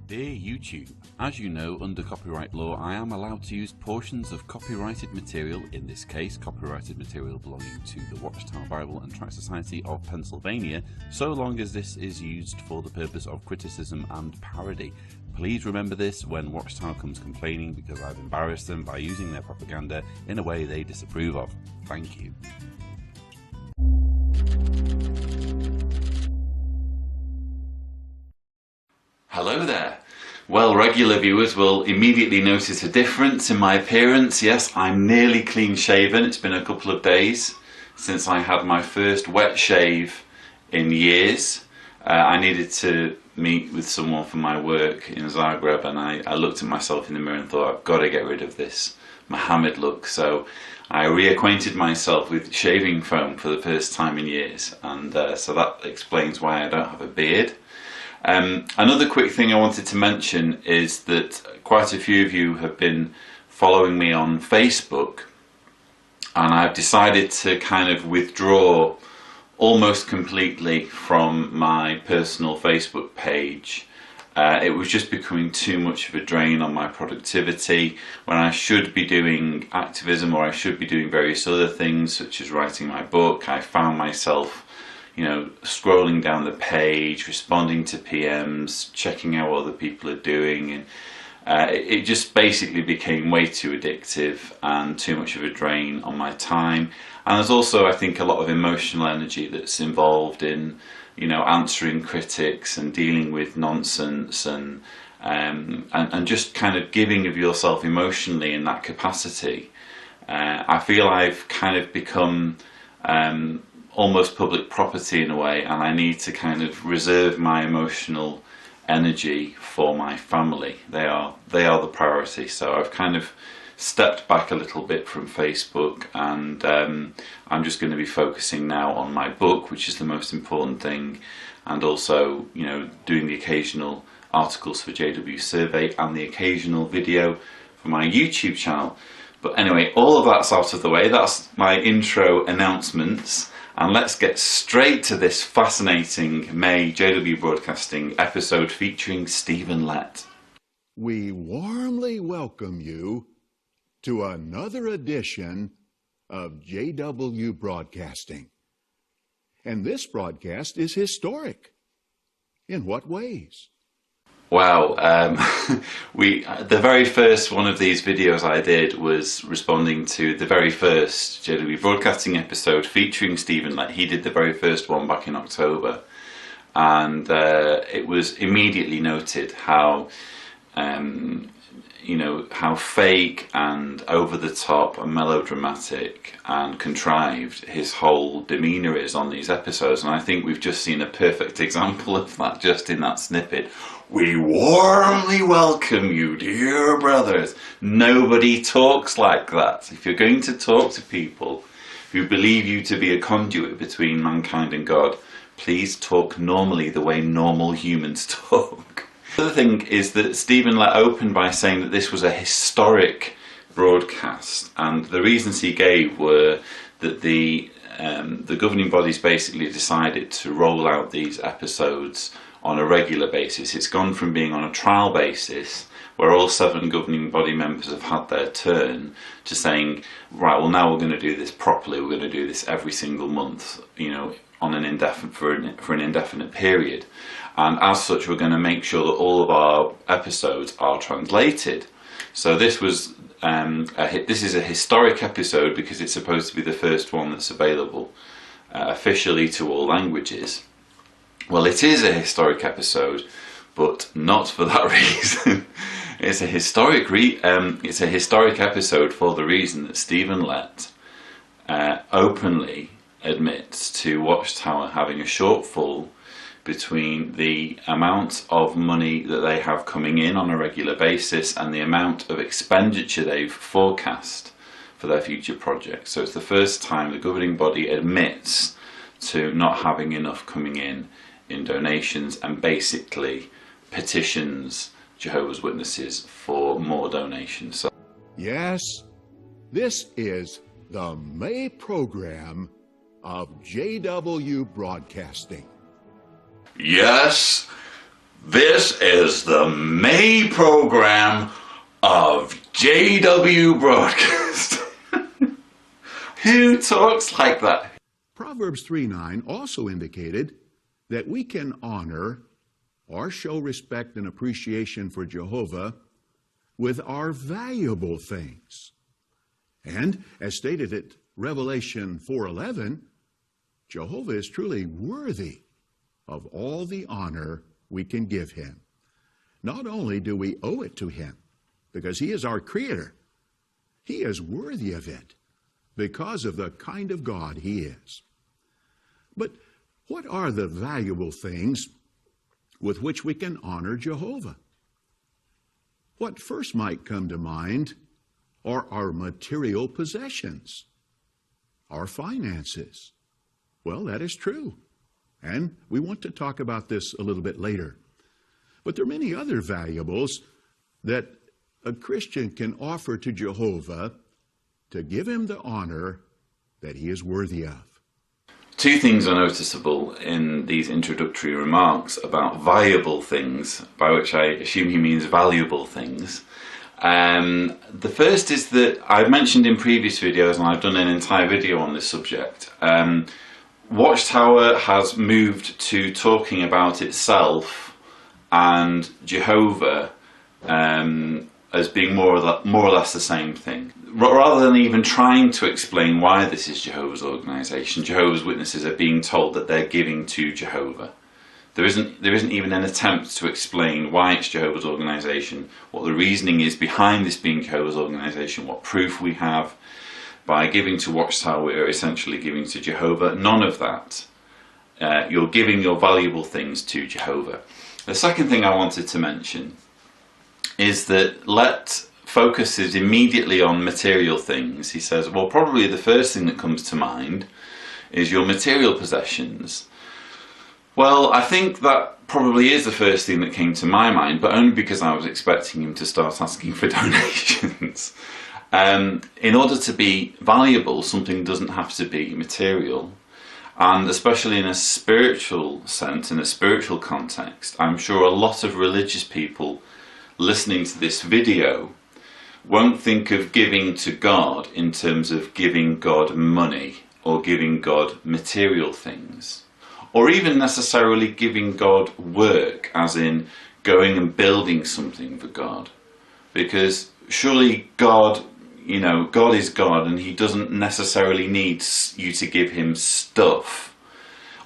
Dear YouTube, as you know, under copyright law I am allowed to use portions of copyrighted material, in this case copyrighted material belonging to the Watchtower Bible and Tract Society of Pennsylvania, so long as this is used for the purpose of criticism and parody. Please remember this when Watchtower comes complaining, because I've embarrassed them by using their propaganda in a way they disapprove of. Thank you. Hello there. Well, regular viewers will immediately notice a difference in my appearance. Yes, I'm nearly clean shaven. It's been a couple of days since I had my first wet shave in years. I needed to meet with someone for my work in Zagreb, and I looked at myself in the mirror and thought, I've got to get rid of this Mohammed look. So I reacquainted myself with shaving foam for the first time in years, and so that explains why I don't have a beard. Another quick thing I wanted to mention is that quite a few of you have been following me on Facebook, and I've decided to kind of withdraw almost completely from my personal Facebook page. It was just becoming too much of a drain on my productivity when I should be doing activism, or I should be doing various other things such as writing my book. I found myself, you know, scrolling down the page, responding to PMs, checking out what other people are doing, and it just basically became way too addictive and too much of a drain on my time. And there's also, I think, a lot of emotional energy that's involved in, you know, answering critics and dealing with nonsense and just kind of giving of yourself emotionally in that capacity. I feel I've kind of become almost public property in a way, and I need to kind of reserve my emotional energy for my family. They are the priority. So I've kind of stepped back a little bit from Facebook, and I'm just going to be focusing now on my book, which is the most important thing, and also, you know, doing the occasional articles for JW Survey and the occasional video for my YouTube channel. But anyway, all of that's out of the way. That's my intro announcements. And let's get straight to this fascinating May JW Broadcasting episode featuring Stephen Lett. We warmly welcome you to another edition of JW Broadcasting. And this broadcast is historic. In what ways? Wow, the very first one of these videos I did was responding to the very first JW Broadcasting episode featuring Stephen Lett. He did the very first one back in October, and it was immediately noted how, you know, how fake and over the top and melodramatic and contrived his whole demeanour is on these episodes, and I think we've just seen a perfect example of that just in that snippet. We warmly welcome you, dear brothers. Nobody talks like that. If you're going to talk to people who believe you to be a conduit between mankind and God, please talk normally, the way normal humans talk. The other thing is that Stephen Lett opened by saying that this was a historic broadcast, and the reasons he gave were that the governing bodies basically decided to roll out these episodes on a regular basis. It's gone from being on a trial basis, where all 7 governing body members have had their turn, to saying, right, well, now we're going to do this properly. We're going to do this every single month, you know, on an indefinite for an indefinite period. And as such, we're going to make sure that all of our episodes are translated. So this was this is a historic episode because it's supposed to be the first one that's available officially to all languages. Well, it is a historic episode, but not for that reason. It's a historic episode for the reason that Stephen Lett openly admits to Watchtower having a shortfall between the amount of money that they have coming in on a regular basis and the amount of expenditure they've forecast for their future projects. So it's the first time the governing body admits to not having enough coming in donations, and basically petitions Jehovah's Witnesses for more donations. So Yes, this is the May program of JW Broadcasting. yes, This is the May program of JW Broadcast. Who talks like that? Proverbs 3:9 also indicated that we can honor or show respect and appreciation for Jehovah with our valuable things. And as stated at Revelation 4:11, Jehovah is truly worthy of all the honor we can give him. Not only do we owe it to him, because he is our creator, he is worthy of it because of the kind of God he is. But what are the valuable things with which we can honor Jehovah? What first might come to mind are our material possessions, our finances. Well, that is true. And we want to talk about this a little bit later. But there are many other valuables that a Christian can offer to Jehovah to give him the honor that he is worthy of. Two things are noticeable in these introductory remarks about valuable things, by which I assume he means valuable things. The first is that I've mentioned in previous videos, and I've done an entire video on this subject, Watchtower has moved to talking about itself and Jehovah as being more or less the same thing. Rather than even trying to explain why this is Jehovah's organisation, Jehovah's Witnesses are being told that they're giving to Jehovah. There isn't even an attempt to explain why it's Jehovah's organisation, what the reasoning is behind this being Jehovah's organisation, what proof we have. By giving to Watchtower, we're essentially giving to Jehovah. None of that. You're giving your valuable things to Jehovah. The second thing I wanted to mention is that Lett focuses immediately on material things. He says, well, probably the first thing that comes to mind is your material possessions. Well, I think that probably is the first thing that came to my mind, but only because I was expecting him to start asking for donations. In order to be valuable, something doesn't have to be material. And especially in a spiritual sense, in a spiritual context, I'm sure a lot of religious people listening to this video won't think of giving to God in terms of giving God money or giving God material things, or even necessarily giving God work, as in going and building something for God. Because surely God is God, and he doesn't necessarily need you to give him stuff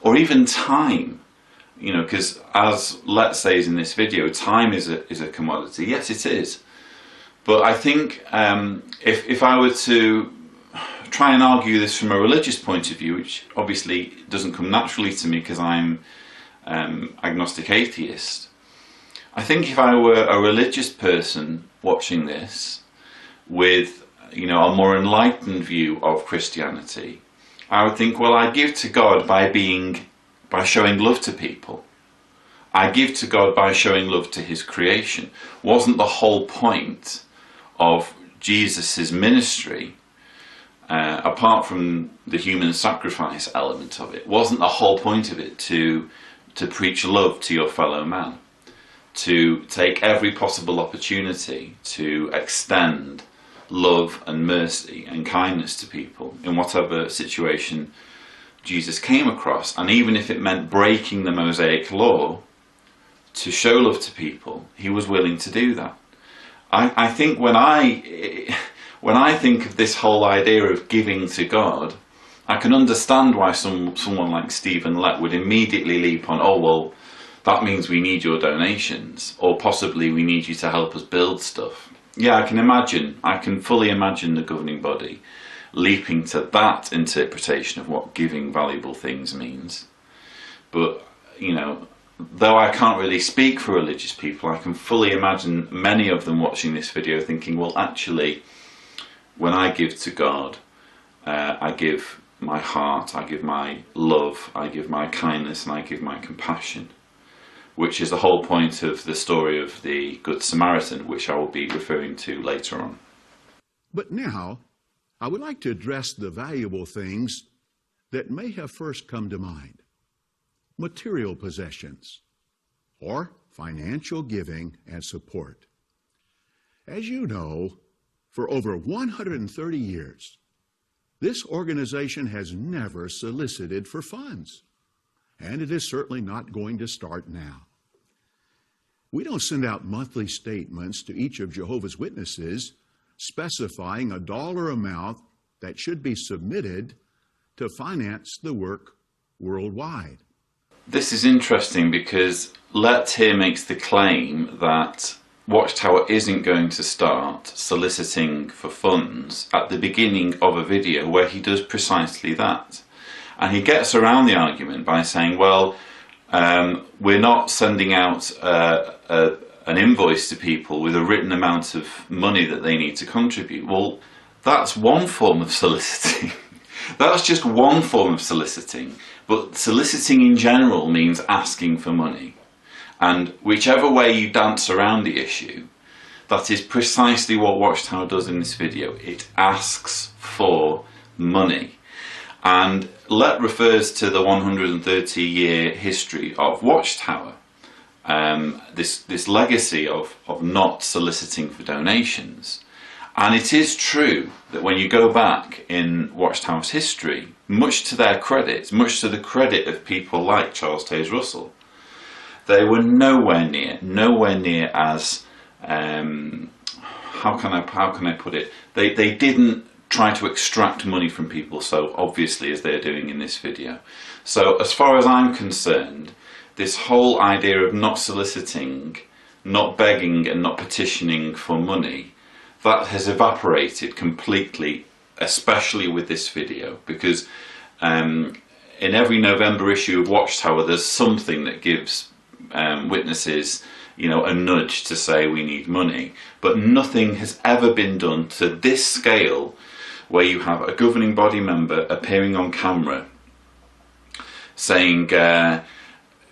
or even time. Because as Lett says in this video, time is a commodity. Yes, it is. But I think if I were to try and argue this from a religious point of view, which obviously doesn't come naturally to me because I'm agnostic atheist, I think if I were a religious person watching this with a more enlightened view of Christianity, I would think, well, I give to God by showing love to people. I give to God by showing love to his creation. Wasn't the whole point of Jesus' ministry, apart from the human sacrifice element of it, wasn't the whole point of it to preach love to your fellow man, to take every possible opportunity to extend love and mercy and kindness to people in whatever situation Jesus came across, and even if it meant breaking the Mosaic law to show love to people, he was willing to do that. I think when I think of this whole idea of giving to God, I can understand why someone like Stephen Lett would immediately leap on, oh well, that means we need your donations, or possibly we need you to help us build stuff. Yeah, I can fully imagine the governing body leaping to that interpretation of what giving valuable things means. But, though I can't really speak for religious people, I can fully imagine many of them watching this video thinking, well, actually, when I give to God, I give my heart, I give my love, I give my kindness, and I give my compassion, which is the whole point of the story of the Good Samaritan, which I will be referring to later on. But now, I would like to address the valuable things that may have first come to mind. Material possessions, or financial giving and support. As you know, for over 130 years, this organization has never solicited for funds, and it is certainly not going to start now. We don't send out monthly statements to each of Jehovah's Witnesses specifying a dollar amount that should be submitted to finance the work worldwide. This is interesting because Lett here makes the claim that Watchtower isn't going to start soliciting for funds at the beginning of a video where he does precisely that. And he gets around the argument by saying, well, we're not sending out an invoice to people with a written amount of money that they need to contribute. Well, that's one form of soliciting. That's just one form of soliciting. But soliciting in general means asking for money. And whichever way you dance around the issue, that is precisely what Watchtower does in this video. It asks for money. And Lett refers to the 130-year history of Watchtower, this legacy of not soliciting for donations. And it is true that when you go back in Watchtower's history, much to their credit, much to the credit of people like Charles Taze Russell, they were nowhere near as, how can I put it? They didn't try to extract money from people so obviously as they're doing in this video. So as far as I'm concerned, this whole idea of not soliciting, not begging and not petitioning for money, that has evaporated completely, especially with this video, because in every November issue of Watchtower there's something that gives witnesses, you know, a nudge to say we need money, but nothing has ever been done to this scale where you have a governing body member appearing on camera saying,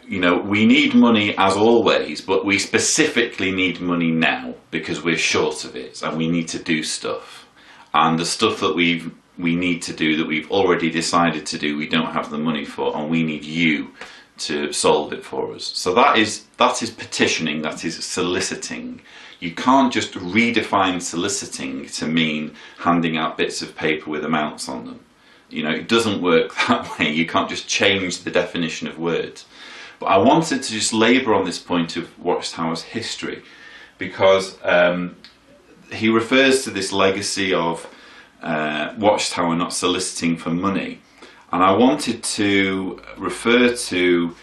you know, we need money as always, but we specifically need money now because we're short of it and we need to do stuff. And the stuff that we need to do that we've already decided to do, we don't have the money for, and we need you to solve it for us. So that is petitioning, that is soliciting. You can't just redefine soliciting to mean handing out bits of paper with amounts on them. You know, it doesn't work that way. You can't just change the definition of words. But I wanted to just labour on this point of Watchtower's history, because he refers to this legacy of Watchtower not soliciting for money. And I wanted to refer to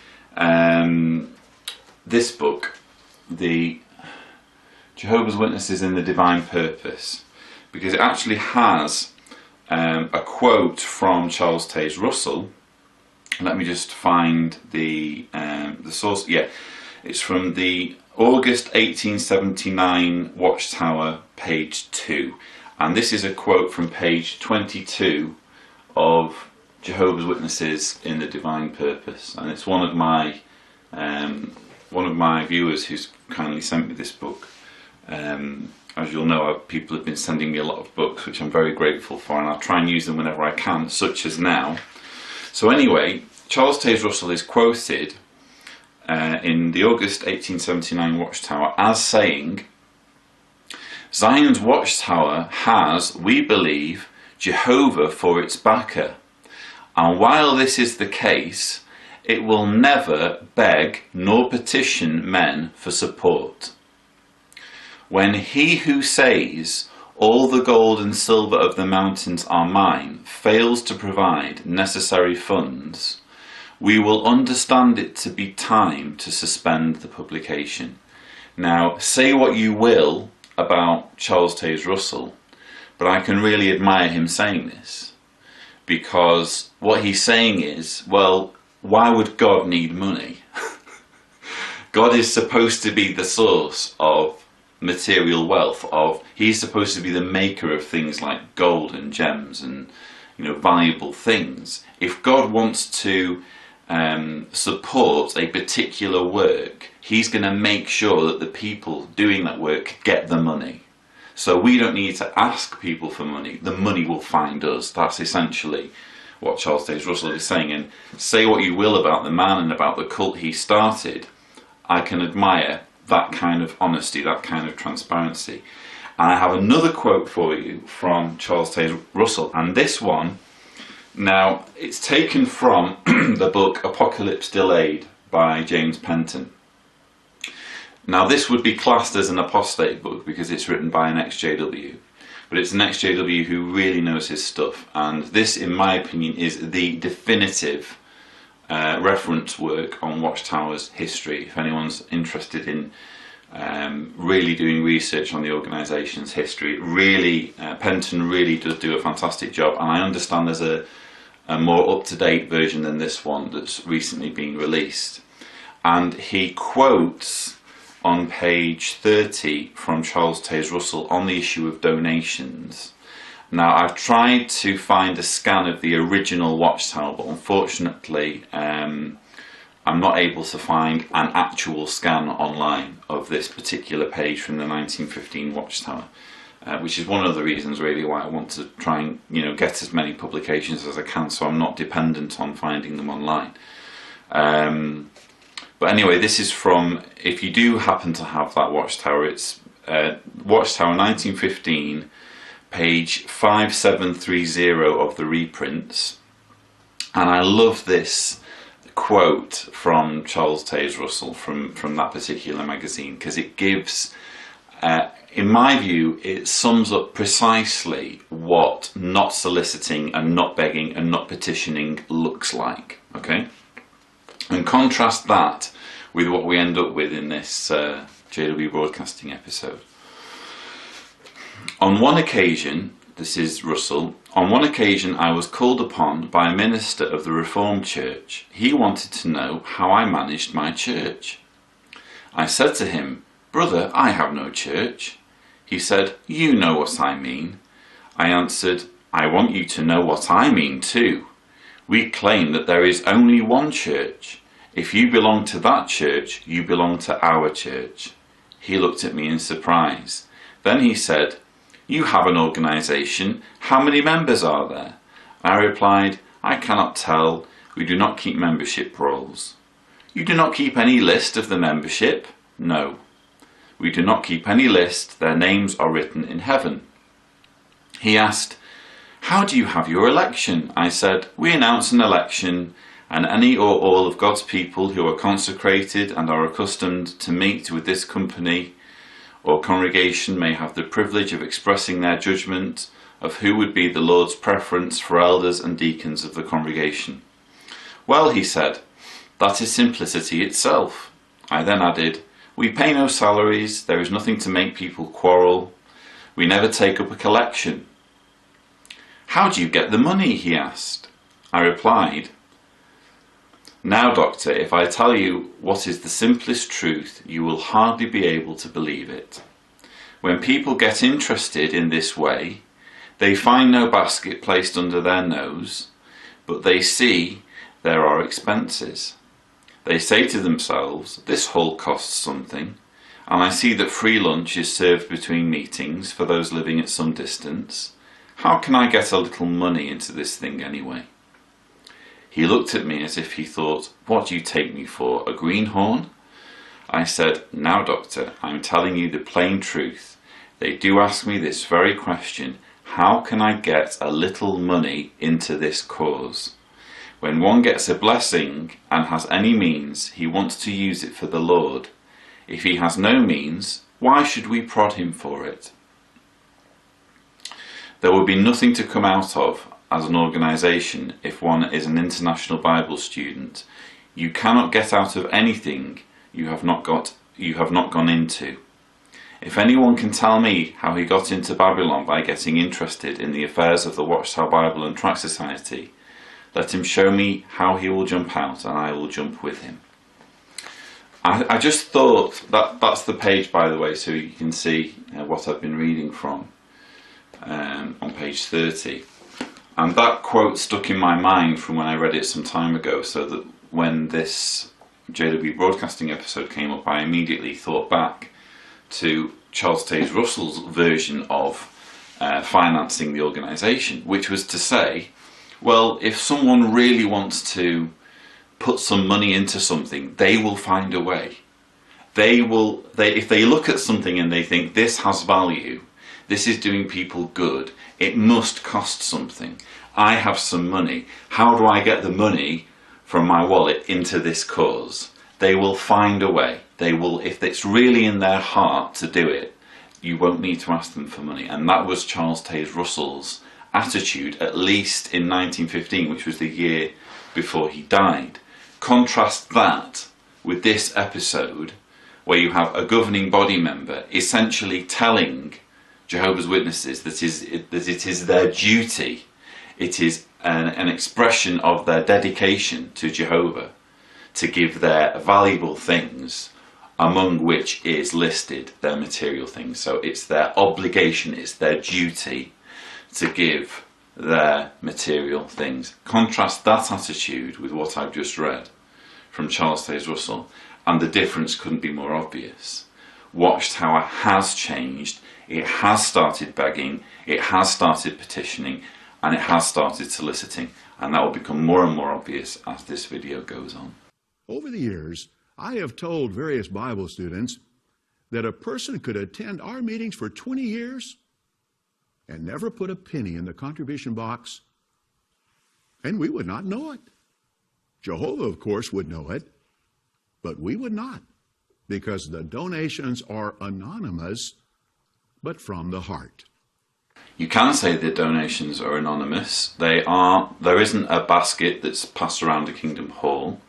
this book, the Jehovah's Witnesses in the Divine Purpose, because it actually has a quote from Charles Taze Russell. Let me just find the source. Yeah, it's from the August 1879 Watchtower, page 2, and this is a quote from page 22 of Jehovah's Witnesses in the Divine Purpose, and it's one of my viewers who's kindly sent me this book. As you'll know, people have been sending me a lot of books, which I'm very grateful for, and I'll try and use them whenever I can, such as now. So anyway, Charles Taze Russell is quoted in the August 1879 Watchtower as saying, "Zion's Watchtower has, we believe, Jehovah for its backer, and while this is the case, it will never beg nor petition men for support. When he who says, 'All the gold and silver of the mountains are mine,' fails to provide necessary funds, we will understand it to be time to suspend the publication." Now, say what you will about Charles Taze Russell, but I can really admire him saying this, because what he's saying is, well, why would God need money? God is supposed to be the source of material wealth. He's supposed to be the maker of things like gold and gems and, you know, valuable things. If God wants to support a particular work, he's going to make sure that the people doing that work get the money. So we don't need to ask people for money. The money will find us. That's essentially what Charles Taze Russell is saying. And say what you will about the man and about the cult he started, I can admire that kind of honesty, that kind of transparency. And I have another quote for you from Charles Taze Russell, and this one, now it's taken from the book Apocalypse Delayed by James Penton. Now this would be classed as an apostate book because it's written by an ex-JW, but it's an ex-JW who really knows his stuff, and this, in my opinion, is the definitive reference work on Watchtower's history. If anyone's interested in really doing research on the organisation's history, really, Penton really does do a fantastic job, and I understand there's a more up-to-date version than this one that's recently been released. And he quotes on page 30 from Charles Taze Russell on the issue of donations. Now, I've tried to find a scan of the original Watchtower, but unfortunately I'm not able to find an actual scan online of this particular page from the 1915 Watchtower, which is one of the reasons really why I want to try and get as many publications as I can, so I'm not dependent on finding them online. But anyway, this is from, if you do happen to have that Watchtower, it's Watchtower 1915, page 5730 of the reprints. And I love this quote from Charles Taze Russell from that particular magazine, because it gives, in my view, it sums up precisely what not soliciting and not begging and not petitioning looks like. Okay? And contrast that with what we end up with in this JW Broadcasting episode. On one occasion, this is Russell, on one occasion I was called upon by a minister of the Reformed Church. He wanted to know how I managed my church. I said to him, "Brother, I have no church." He said, "You know what I mean." I answered, "I want you to know what I mean too. We claim that there is only one church. If you belong to that church, you belong to our church." He looked at me in surprise. Then he said, "You have an organisation. How many members are there?" I replied, "I cannot tell. We do not keep membership rolls." "You do not keep any list of the membership?" "No." "We do not keep any list. Their names are written in heaven." He asked, "How do you have your election?" I said, "We announce an election, and any or all of God's people who are consecrated and are accustomed to meet with this company or congregation may have the privilege of expressing their judgment of who would be the Lord's preference for elders and deacons of the congregation." "Well," he said, "that is simplicity itself." I then added, "We pay no salaries, there is nothing to make people quarrel, we never take up a collection." "How do you get the money?" he asked. I replied, "Now, Doctor, if I tell you what is the simplest truth, you will hardly be able to believe it. When people get interested in this way, they find no basket placed under their nose, but they see there are expenses. They say to themselves, 'This hall costs something,' and I see that free lunch is served between meetings for those living at some distance. How can I get a little money into this thing anyway?" He looked at me as if he thought, "What do you take me for, a greenhorn?" I said, "Now, Doctor, I'm telling you the plain truth. They do ask me this very question, how can I get a little money into this cause? When one gets a blessing and has any means, he wants to use it for the Lord. If he has no means, why should we prod him for it? There will be nothing to come out of as an organisation if one is an international Bible student. You cannot get out of anything you have not gone into. If anyone can tell me how he got into Babylon by getting interested in the affairs of the Watchtower Bible and Tract Society, let him show me how he will jump out, and I will jump with him." I just thought that's the page, by the way, so you can see what I've been reading from on page 30. And that quote stuck in my mind from when I read it some time ago, so that when this JW Broadcasting episode came up, I immediately thought back to Charles Taze Russell's version of financing the organisation, which was to say, well, if someone really wants to put some money into something, they will find a way. if they look at something and they think this has value, this is doing people good, it must cost something. I have some money. How do I get the money from my wallet into this cause? They will find a way. They will, if it's really in their heart to do it, you won't need to ask them for money. And that was Charles Taze Russell's attitude, at least in 1915, which was the year before he died. Contrast that with this episode, where you have a governing body member essentially telling Jehovah's Witnesses that it is their duty, it is an expression of their dedication to Jehovah to give their valuable things, among which is listed their material things. So it's their obligation, it's their duty to give their material things. Contrast that attitude with what I've just read from Charles Taze Russell, and the difference couldn't be more obvious. Watchtower has changed, it has started begging, it has started petitioning, and it has started soliciting, and that will become more and more obvious as this video goes on. Over the years, I have told various Bible students that a person could attend our meetings for 20 years and never put a penny in the contribution box, and we would not know it. Jehovah, of course, would know it, but we would not, because the donations are anonymous, but from the heart. You can say the donations are anonymous. There isn't a basket that's passed around a kingdom hall.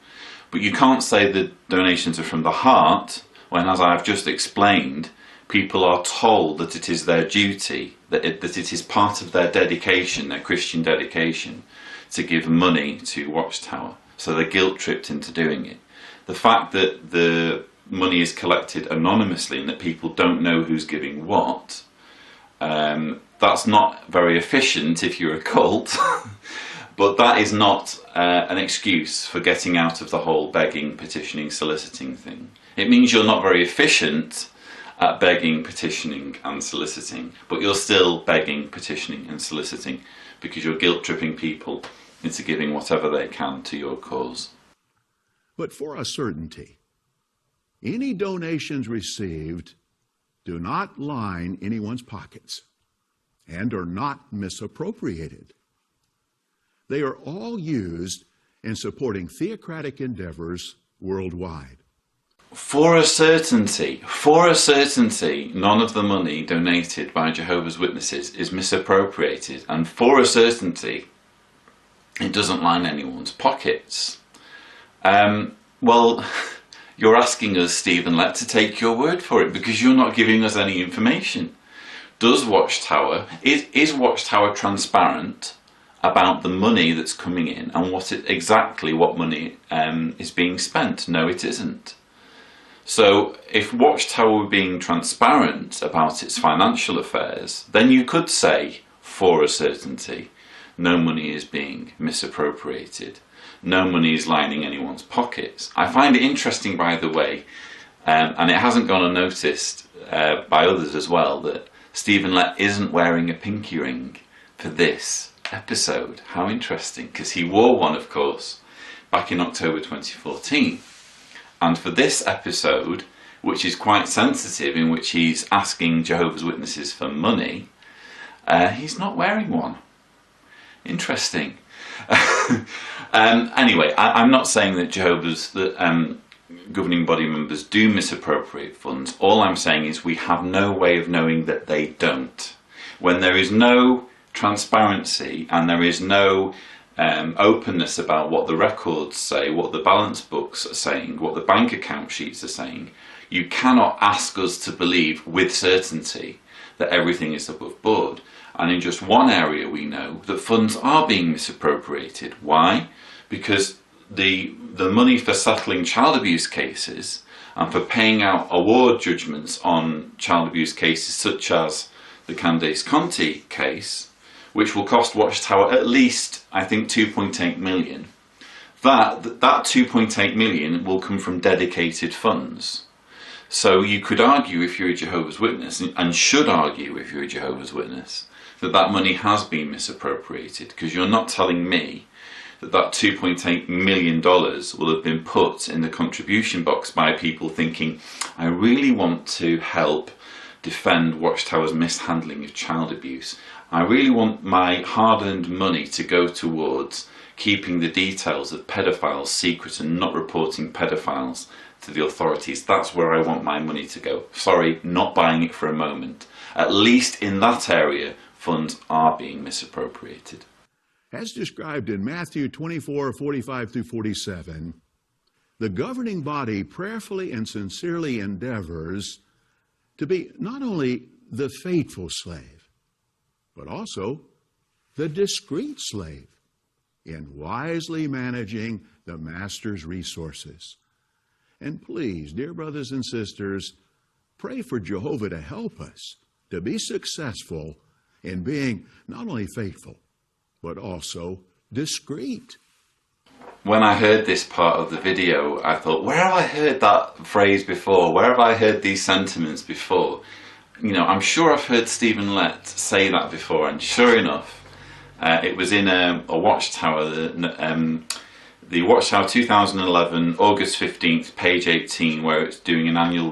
But you can't say the donations are from the heart when, as I've just explained, people are told that it is their duty, that it is part of their dedication, their Christian dedication, to give money to Watchtower. So they're guilt-tripped into doing it. The fact that the money is collected anonymously and that people don't know who's giving what, that's not very efficient if you're a cult. But that is not an excuse for getting out of the whole begging, petitioning, soliciting thing. It means you're not very efficient at begging, petitioning and soliciting, but you're still begging, petitioning and soliciting because you're guilt-tripping people into giving whatever they can to your cause. But for a certainty, any donations received do not line anyone's pockets and are not misappropriated. They are all used in supporting theocratic endeavors worldwide. For a certainty, none of the money donated by Jehovah's Witnesses is misappropriated, and for a certainty, it doesn't line anyone's pockets. Well, you're asking us, Stephen Lett, to take your word for it because you're not giving us any information. Is Watchtower transparent about the money that's coming in and exactly what money is being spent? No, it isn't. So if Watchtower were being transparent about its financial affairs, then you could say, for a certainty, no money is being misappropriated. No money is lining anyone's pockets. I find it interesting, by the way, and it hasn't gone unnoticed by others as well, that Stephen Lett isn't wearing a pinky ring for this episode. How interesting, because he wore one, of course, back in October 2014. And for this episode, which is quite sensitive, in which he's asking Jehovah's Witnesses for money, he's not wearing one. Interesting. Anyway, I'm not saying that Jehovah's governing body members do misappropriate funds. All I'm saying is we have no way of knowing that they don't. When there is no transparency and there is no openness about what the records say, what the balance books are saying, what the bank account sheets are saying, you cannot ask us to believe with certainty that everything is above board. And in just one area we know that funds are being misappropriated. Why? Because the money for settling child abuse cases and for paying out award judgments on child abuse cases such as the Candace Conti case, which will cost Watchtower at least, I think, 2.8 million. That 2.8 million will come from dedicated funds. So you could argue, if you're a Jehovah's Witness, and should argue if you're a Jehovah's Witness, that money has been misappropriated, because you're not telling me that $2.8 million will have been put in the contribution box by people thinking, I really want to help defend Watchtower's mishandling of child abuse. I really want my hard-earned money to go towards keeping the details of pedophiles secret and not reporting pedophiles to the authorities. That's where I want my money to go. Sorry, not buying it for a moment. At least in that area, funds are being misappropriated. As described in Matthew 24:45 through 47, the governing body prayerfully and sincerely endeavors to be not only the faithful slave, but also the discreet slave in wisely managing the master's resources. And please, dear brothers and sisters, pray for Jehovah to help us to be successful in being not only faithful, but also discreet. When I heard this part of the video, I thought, where have I heard that phrase before? Where have I heard these sentiments before? You know, I'm sure I've heard Stephen Lett say that before, and sure enough, it was in a Watchtower, the Watchtower 2011, August 15th, page 18, where it's doing an annual,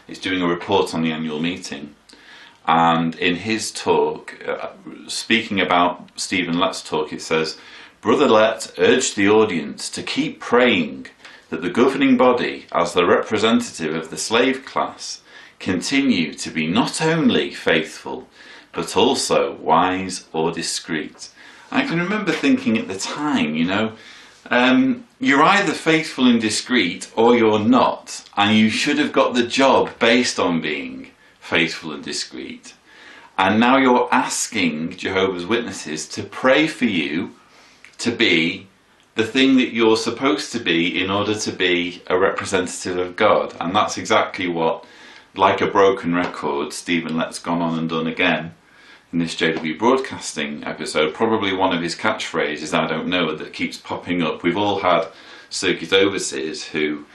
it's doing a report on the annual meeting. And in his talk, speaking about Stephen Lett's talk, it says, Brother Lett urged the audience to keep praying that the governing body, as the representative of the slave class, continue to be not only faithful, but also wise or discreet. I can remember thinking at the time, you know, you're either faithful and discreet or you're not, and you should have got the job based on being faithful and discreet. And now you're asking Jehovah's Witnesses to pray for you to be the thing that you're supposed to be in order to be a representative of God. And that's exactly what, like a broken record, Stephen Lett's gone on and done again in this JW Broadcasting episode. Probably one of his catchphrases, I don't know, that keeps popping up. We've all had circuit overseers who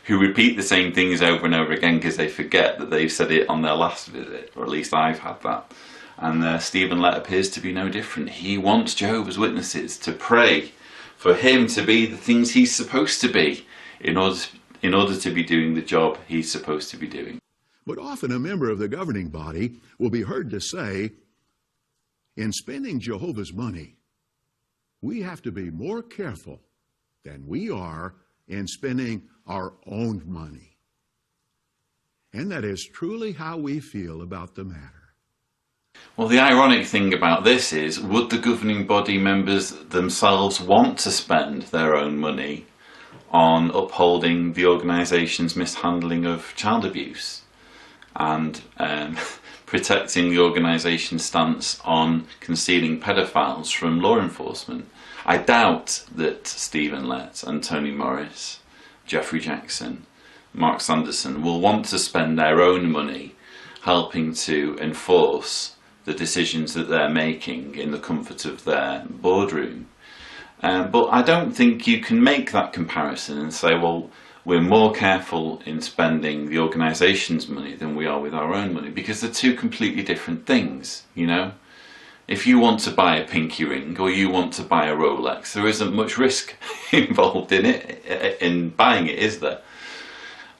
who repeat the same things over and over again because they forget that they've said it on their last visit, or at least I've had that. And Stephen Lett appears to be no different. He wants Jehovah's Witnesses to pray for him to be the things he's supposed to be in order to be doing the job he's supposed to be doing. But often a member of the governing body will be heard to say, in spending Jehovah's money, we have to be more careful than we are in spending our own money. And that is truly how we feel about the matter. Well, the ironic thing about this is, would the governing body members themselves want to spend their own money on upholding the organisation's mishandling of child abuse and protecting the organisation's stance on concealing pedophiles from law enforcement? I doubt that Stephen Lett and Tony Morris, Jeffrey Jackson, Mark Sanderson will want to spend their own money helping to enforce the decisions that they're making in the comfort of their boardroom. But I don't think you can make that comparison and say, well, we're more careful in spending the organisation's money than we are with our own money, because they're two completely different things, you know? If you want to buy a pinky ring or you want to buy a Rolex, there isn't much risk involved in it, in buying it, is there?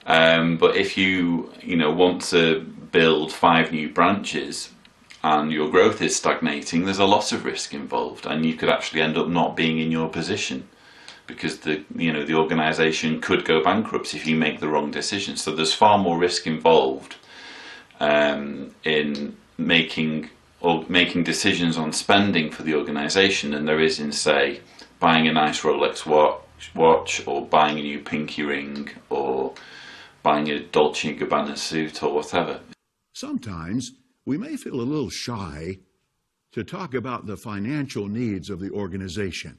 But if you want to build 5 new branches and your growth is stagnating, there's a lot of risk involved, and you could actually end up not being in your position because the organisation could go bankrupt if you make the wrong decision. So there's far more risk involved in making decisions on spending for the organisation than there is in, say, buying a nice Rolex watch or buying a new pinky ring or buying a Dolce & Gabbana suit or whatever. Sometimes we may feel a little shy to talk about the financial needs of the organization.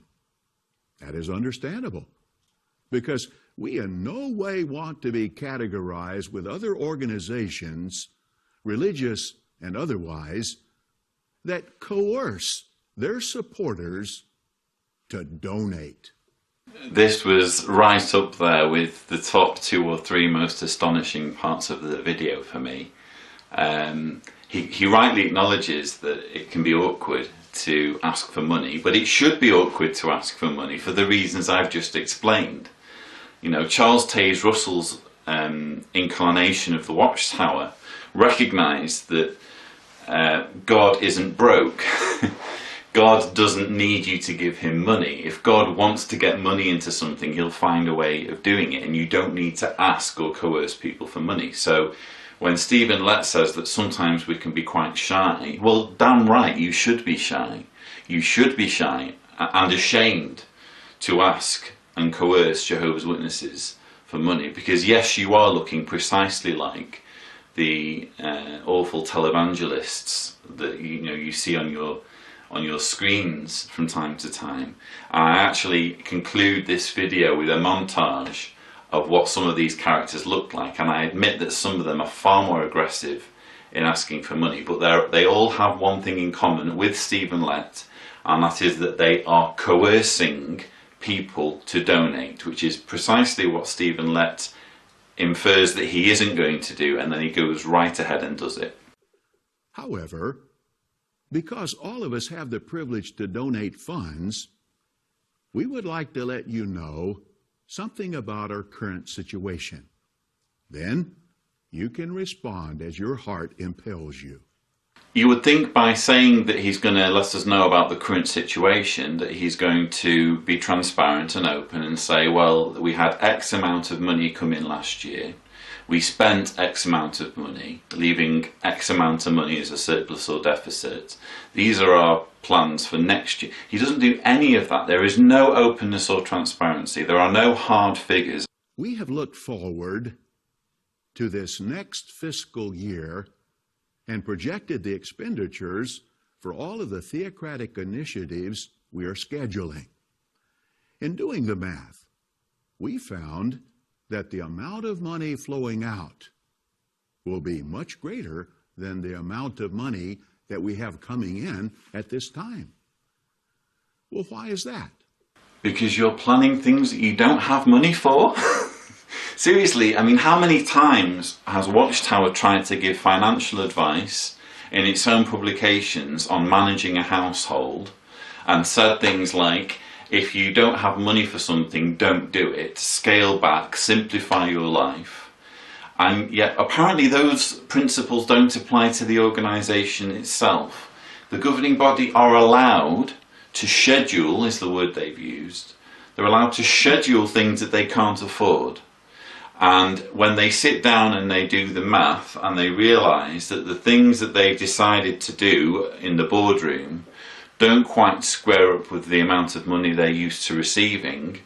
That is understandable, because we in no way want to be categorized with other organizations, religious and otherwise, that coerce their supporters to donate. This was right up there with the top 2 or 3 most astonishing parts of the video for me. he rightly acknowledges that it can be awkward to ask for money, but it should be awkward to ask for money for the reasons I've just explained. You know, Charles Taze Russell's incarnation of the Watchtower recognised that God isn't broke. God doesn't need you to give him money. If God wants to get money into something, he'll find a way of doing it, and you don't need to ask or coerce people for money. So when Stephen Lett says that sometimes we can be quite shy, well, damn right, you should be shy. You should be shy and ashamed to ask and coerce Jehovah's Witnesses for money, because yes, you are looking precisely like the awful televangelists that you see on your screens from time to time. And I actually conclude this video with a montage of what some of these characters look like, and I admit that some of them are far more aggressive in asking for money, but they all have one thing in common with Stephen Lett, and that is that they are coercing people to donate, which is precisely what Stephen Lett infers that he isn't going to do, and then he goes right ahead and does it. However, because all of us have the privilege to donate funds, we would like to let you know something about our current situation. Then you can respond as your heart impels you. You would think by saying that he's going to let us know about the current situation that he's going to be transparent and open and say, well, we had X amount of money come in last year. We spent X amount of money, leaving X amount of money as a surplus or deficit. These are our plans for next year. He doesn't do any of that. There is no openness or transparency. There are no hard figures. We have looked forward to this next fiscal year and projected the expenditures for all of the theocratic initiatives we are scheduling. In doing the math, we found that the amount of money flowing out will be much greater than the amount of money that we have coming in at this time. Well, why is that? Because you're planning things that you don't have money for? Seriously, I mean, how many times has Watchtower tried to give financial advice in its own publications on managing a household and said things like, if you don't have money for something, don't do it, scale back, simplify your life. And yet apparently those principles don't apply to the organisation itself. The governing body are allowed to schedule, is the word they've used. They're allowed to schedule things that they can't afford. And when they sit down and they do the math and they realise that the things that they've decided to do in the boardroom don't quite square up with the amount of money they're used to receiving,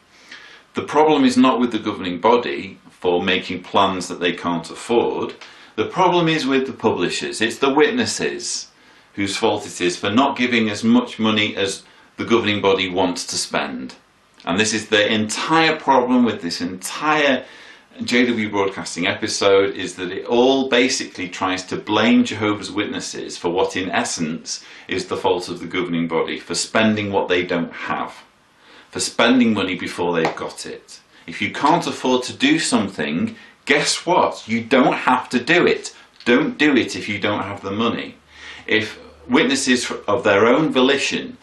the problem is not with the governing body for making plans that they can't afford. The problem is with the publishers. It's the witnesses whose fault it is for not giving as much money as the governing body wants to spend. And this is the entire problem with this entire JW Broadcasting episode, is that it all basically tries to blame Jehovah's Witnesses for what in essence is the fault of the governing body, for spending what they don't have, for spending money before they've got it. If you can't afford to do something, guess what? You don't have to do it. Don't do it if you don't have the money. If witnesses of their own volition,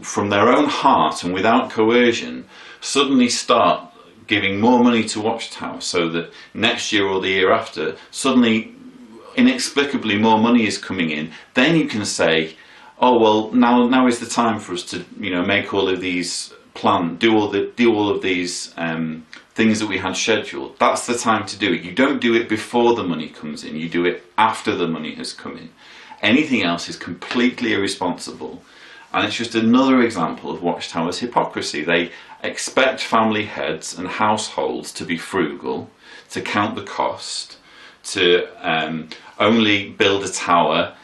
from their own heart and without coercion, suddenly start giving more money to Watchtower so that next year or the year after, suddenly, inexplicably more money is coming in, then you can say, oh well, now is the time for us to, make all of these do all of these things that we had scheduled. That's the time to do it. You don't do it before the money comes in, you do it after the money has come in. Anything else is completely irresponsible. And it's just another example of Watchtower's hypocrisy. They expect family heads and households to be frugal, to count the cost, to only build a tower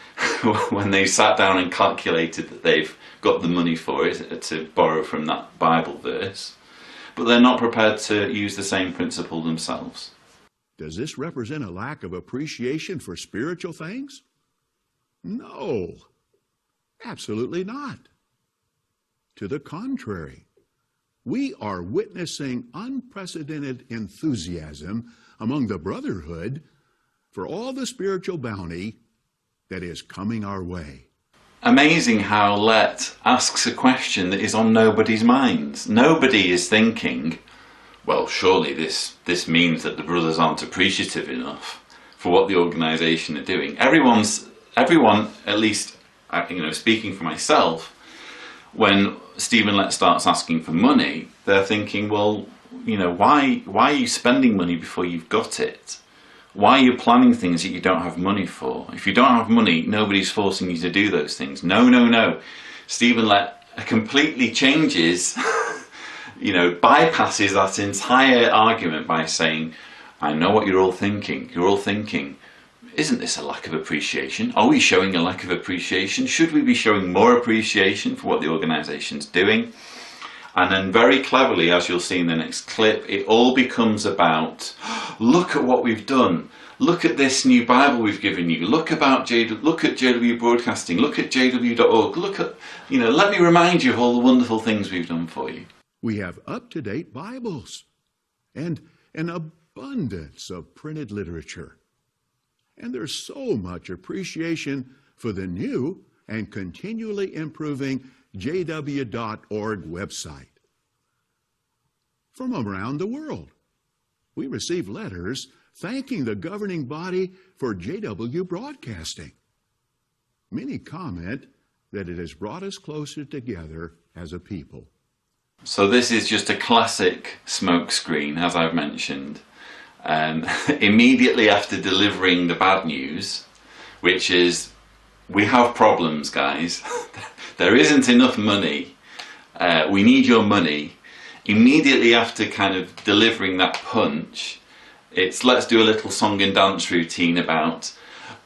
when they sat down and calculated that they've got the money for it, to borrow from that Bible verse. But they're not prepared to use the same principle themselves. Does this represent a lack of appreciation for spiritual things? No. Absolutely not. To the contrary, we are witnessing unprecedented enthusiasm among the brotherhood for all the spiritual bounty that is coming our way. Amazing how Lett asks a question that is on nobody's minds. Nobody is thinking, well, surely this means that the brothers aren't appreciative enough for what the organisation are doing. Everyone, at least, speaking for myself, when Stephen Lett starts asking for money, they're thinking, well, why are you spending money before you've got it? Why are you planning things that you don't have money for? If you don't have money, nobody's forcing you to do those things. No. Stephen Lett completely changes, bypasses that entire argument by saying, I know what you're all thinking. You're all thinking, isn't this a lack of appreciation? Are we showing a lack of appreciation? Should we be showing more appreciation for what the organisation's doing? And then very cleverly, as you'll see in the next clip, it all becomes about, look at what we've done. Look at this new Bible we've given you. Look at JW Broadcasting. Look at JW.org. Let me remind you of all the wonderful things we've done for you. We have up-to-date Bibles and an abundance of printed literature. And there's so much appreciation for the new and continually improving JW.org website. From around the world, we receive letters thanking the governing body for JW Broadcasting. Many comment that it has brought us closer together as a people. So this is just a classic smokescreen, as I've mentioned. Immediately after delivering the bad news, which is, we have problems, guys. There isn't enough money. We need your money. Immediately after kind of delivering that punch, it's let's do a little song and dance routine about,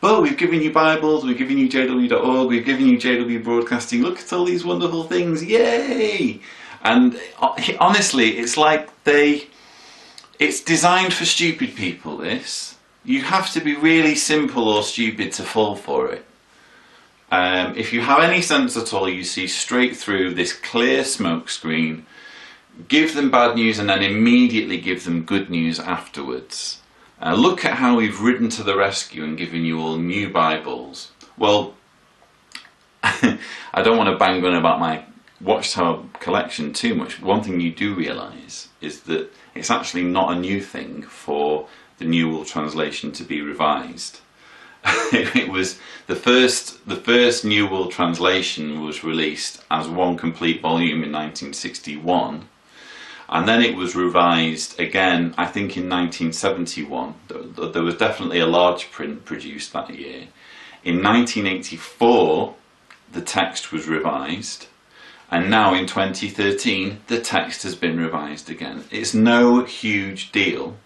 but we've given you Bibles, we've given you JW.org, we've given you JW Broadcasting, look at all these wonderful things, yay! And honestly, it's like it's designed for stupid people, this. You have to be really simple or stupid to fall for it. If you have any sense at all, you see straight through this clear smokescreen, give them bad news and then immediately give them good news afterwards. Look at how we've ridden to the rescue and given you all new Bibles. Well, I don't want to bang on about my Watchtower collection too much. One thing you do realise is that it's actually not a new thing for the New World Translation to be revised. It was the first New World Translation was released as one complete volume in 1961, and then it was revised again, I think, in 1971. There was definitely a large print produced that year. In 1984, the text was revised, and now in 2013, the text has been revised again. It's no huge deal.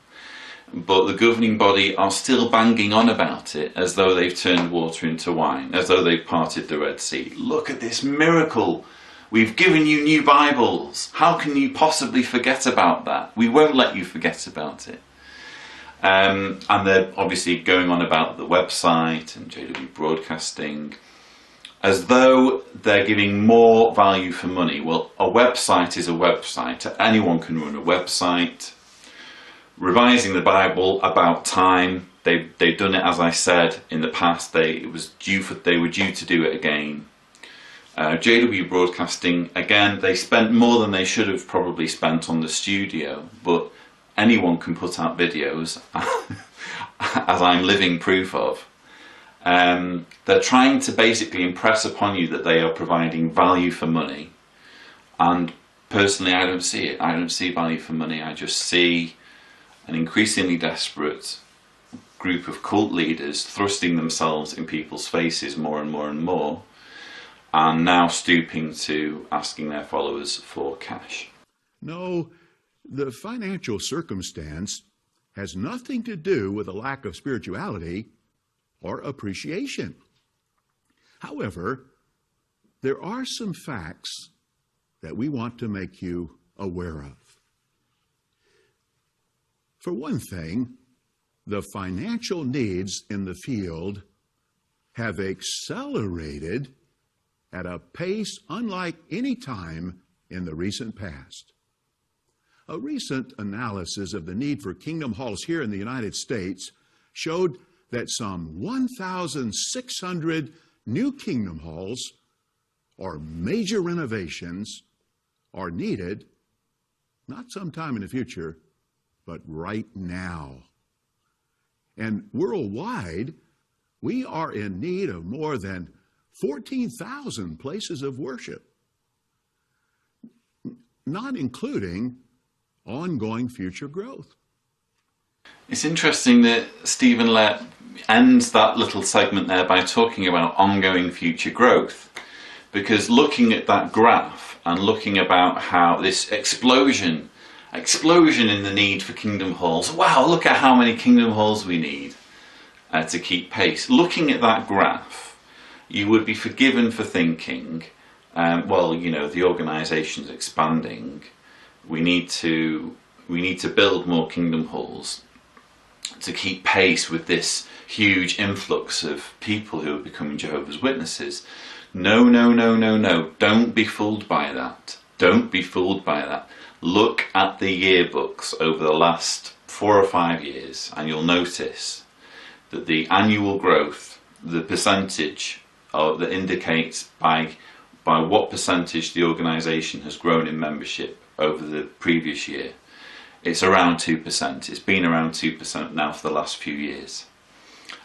But the governing body are still banging on about it as though they've turned water into wine, as though they've parted the Red Sea. Look at this miracle. We've given you new Bibles. How can you possibly forget about that? We won't let you forget about it. And they're obviously going on about the website and JW Broadcasting as though they're giving more value for money. Well, a website is a website. Anyone can run a website. Revising the Bible about time. They've done it, as I said, in the past. They were due to do it again. JW Broadcasting, again, they spent more than they should have probably spent on the studio, but anyone can put out videos, as I'm living proof of. They're trying to basically impress upon you that they are providing value for money, and personally I don't see it. I don't see value for money. I just see an increasingly desperate group of cult leaders thrusting themselves in people's faces more and more and more, and now stooping to asking their followers for cash. No, the financial circumstance has nothing to do with a lack of spirituality or appreciation. However, there are some facts that we want to make you aware of. For one thing, the financial needs in the field have accelerated at a pace unlike any time in the recent past. A recent analysis of the need for kingdom halls here in the United States showed that some 1,600 new kingdom halls or major renovations are needed, not sometime in the future, but right now. And worldwide, we are in need of more than 14,000 places of worship, not including ongoing future growth. It's interesting that Stephen Lett ends that little segment there by talking about ongoing future growth, because looking at that graph and looking about how this explosion in the need for kingdom halls, wow, look at how many kingdom halls we need to keep pace. Looking at that graph, you would be forgiven for thinking, well, you know, the organisation's expanding, we need to build more kingdom halls to keep pace with this huge influx of people who are becoming Jehovah's Witnesses. No, no, no, no, no. Don't be fooled by that. Don't be fooled by that. Look at the yearbooks over the last 4 or 5 years and you'll notice that the annual growth, the percentage that indicates by what percentage the organisation has grown in membership over the previous year, it's around 2%. It's been around 2% now for the last few years.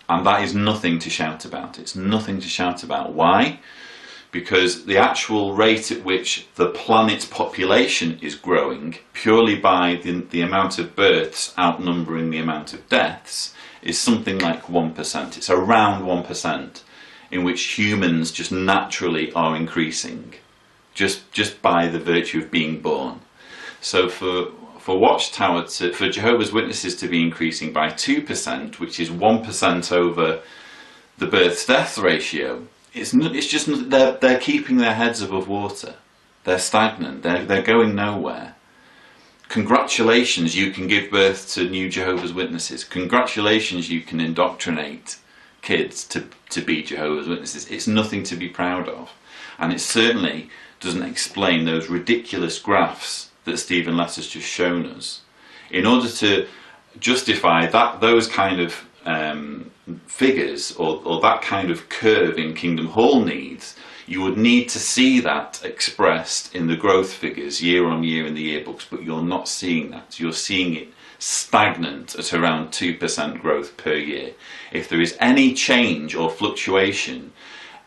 And that is nothing to shout about. It's nothing to shout about. Why? Because the actual rate at which the planet's population is growing, purely by the amount of births outnumbering the amount of deaths, is something like 1%. It's around 1% in which humans just naturally are increasing, just by the virtue of being born. So for Watchtower for Jehovah's Witnesses to be increasing by 2%, which is 1% over the birth-death ratio, it's just they're keeping their heads above water. They're stagnant. They're going nowhere. Congratulations, you can give birth to new Jehovah's Witnesses. Congratulations, you can indoctrinate kids to be Jehovah's Witnesses. It's nothing to be proud of, and it certainly doesn't explain those ridiculous graphs that Stephen Lett has just shown us. In order to justify those kind of figures or that kind of curve in Kingdom Hall needs, you would need to see that expressed in the growth figures year on year in the yearbooks, but you're not seeing that. You're seeing it stagnant at around 2% growth per year. If there is any change or fluctuation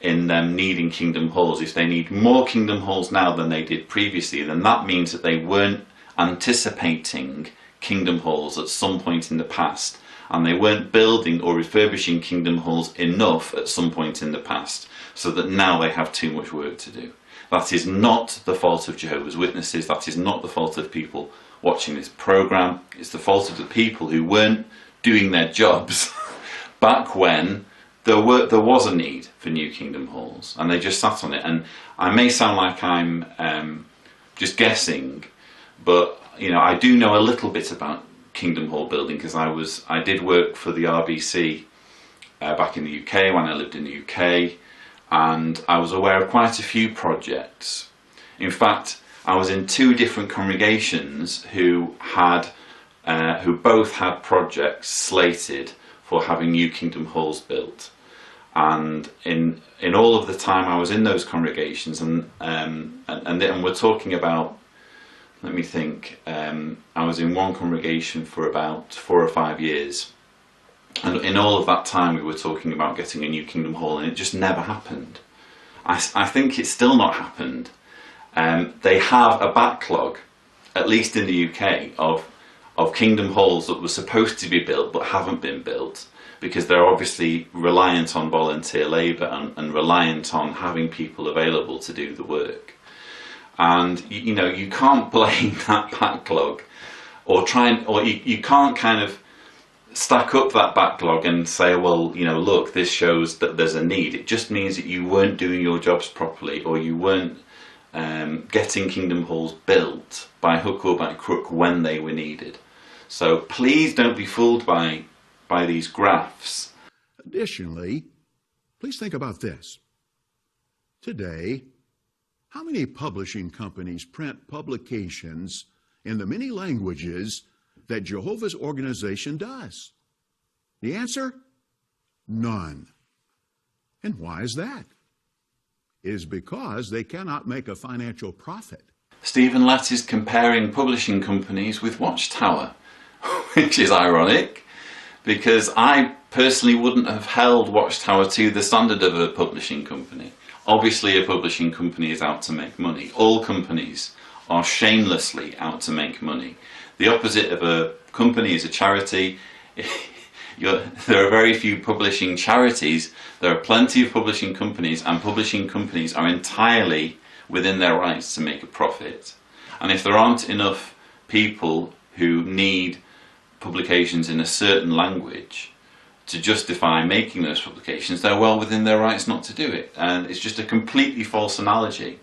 in them needing kingdom halls, if they need more kingdom halls now than they did previously, then that means that they weren't anticipating kingdom halls at some point in the past, and they weren't building or refurbishing kingdom halls enough at some point in the past, so that now they have too much work to do. That is not the fault of Jehovah's Witnesses. That is not the fault of people watching this program. It's the fault of the people who weren't doing their jobs back when there was a need for new kingdom halls, and they just sat on it. And I may sound like I'm just guessing, but you know, I do know a little bit about kingdom hall building, because I did work for the RBC back in the UK when I lived in the UK, and I was aware of quite a few projects. In fact, I was in 2 different congregations who both had projects slated for having new kingdom halls built, and in all of the time I was in those congregations, and we're talking about, let me think, I was in one congregation for about 4 or 5 years, and in all of that time we were talking about getting a new kingdom hall, and it just never happened. I think it's still not happened. They have a backlog, at least in the UK, of kingdom halls that were supposed to be built but haven't been built, because they're obviously reliant on volunteer labour and reliant on having people available to do the work. And you know, you can't blame that backlog, or you can't kind of stack up that backlog and say, well, you know, look, this shows that there's a need. It just means that you weren't doing your jobs properly, or you weren't getting kingdom halls built by hook or by crook when they were needed. So please don't be fooled by these graphs. Additionally, please think about this. Today, how many publishing companies print publications in the many languages that Jehovah's organization does? The answer? None. And why is that? It is because they cannot make a financial profit. Stephen Lett is comparing publishing companies with Watchtower, which is ironic, because I personally wouldn't have held Watchtower to the standard of a publishing company. Obviously, a publishing company is out to make money. All companies are shamelessly out to make money. The opposite of a company is a charity. There are very few publishing charities. There are plenty of publishing companies, and publishing companies are entirely within their rights to make a profit. And if there aren't enough people who need publications in a certain language to justify making those publications, they're well within their rights not to do it. And it's just a completely false analogy.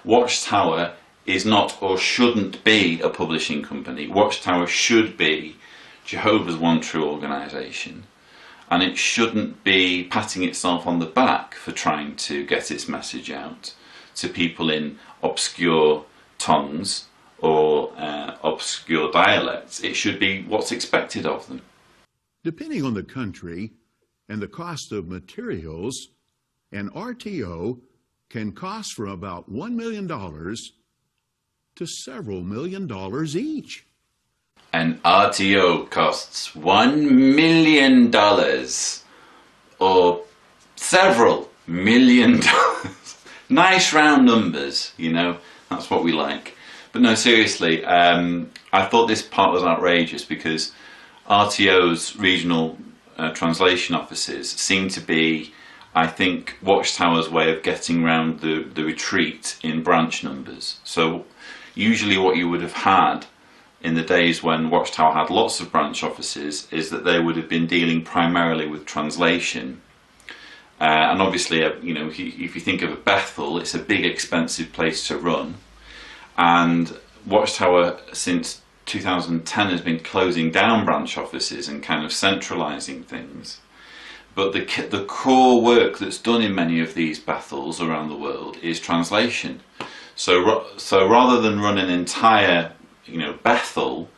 Watchtower is not or shouldn't be a publishing company. Watchtower should be Jehovah's One True organisation, and it shouldn't be patting itself on the back for trying to get its message out to people in obscure tongues or obscure dialects. It should be what's expected of them. Depending on the country and the cost of materials, an RTO can cost from about $1 million to several $1 million each. An RTO costs $1 million or several $1 million. Nice round numbers, you know, that's what we like. But no, seriously, I thought this part was outrageous because RTO's regional translation offices seem to be, I think, Watchtower's way of getting around the retreat in branch numbers. So usually what you would have had in the days when Watchtower had lots of branch offices is that they would have been dealing primarily with translation. And obviously, you know, if you think of a Bethel, it's a big, expensive place to run. And Watchtower, since 2010, has been closing down branch offices and kind of centralising things. But the core work that's done in many of these Bethels around the world is translation. So rather than run an entire, you know, Bethel,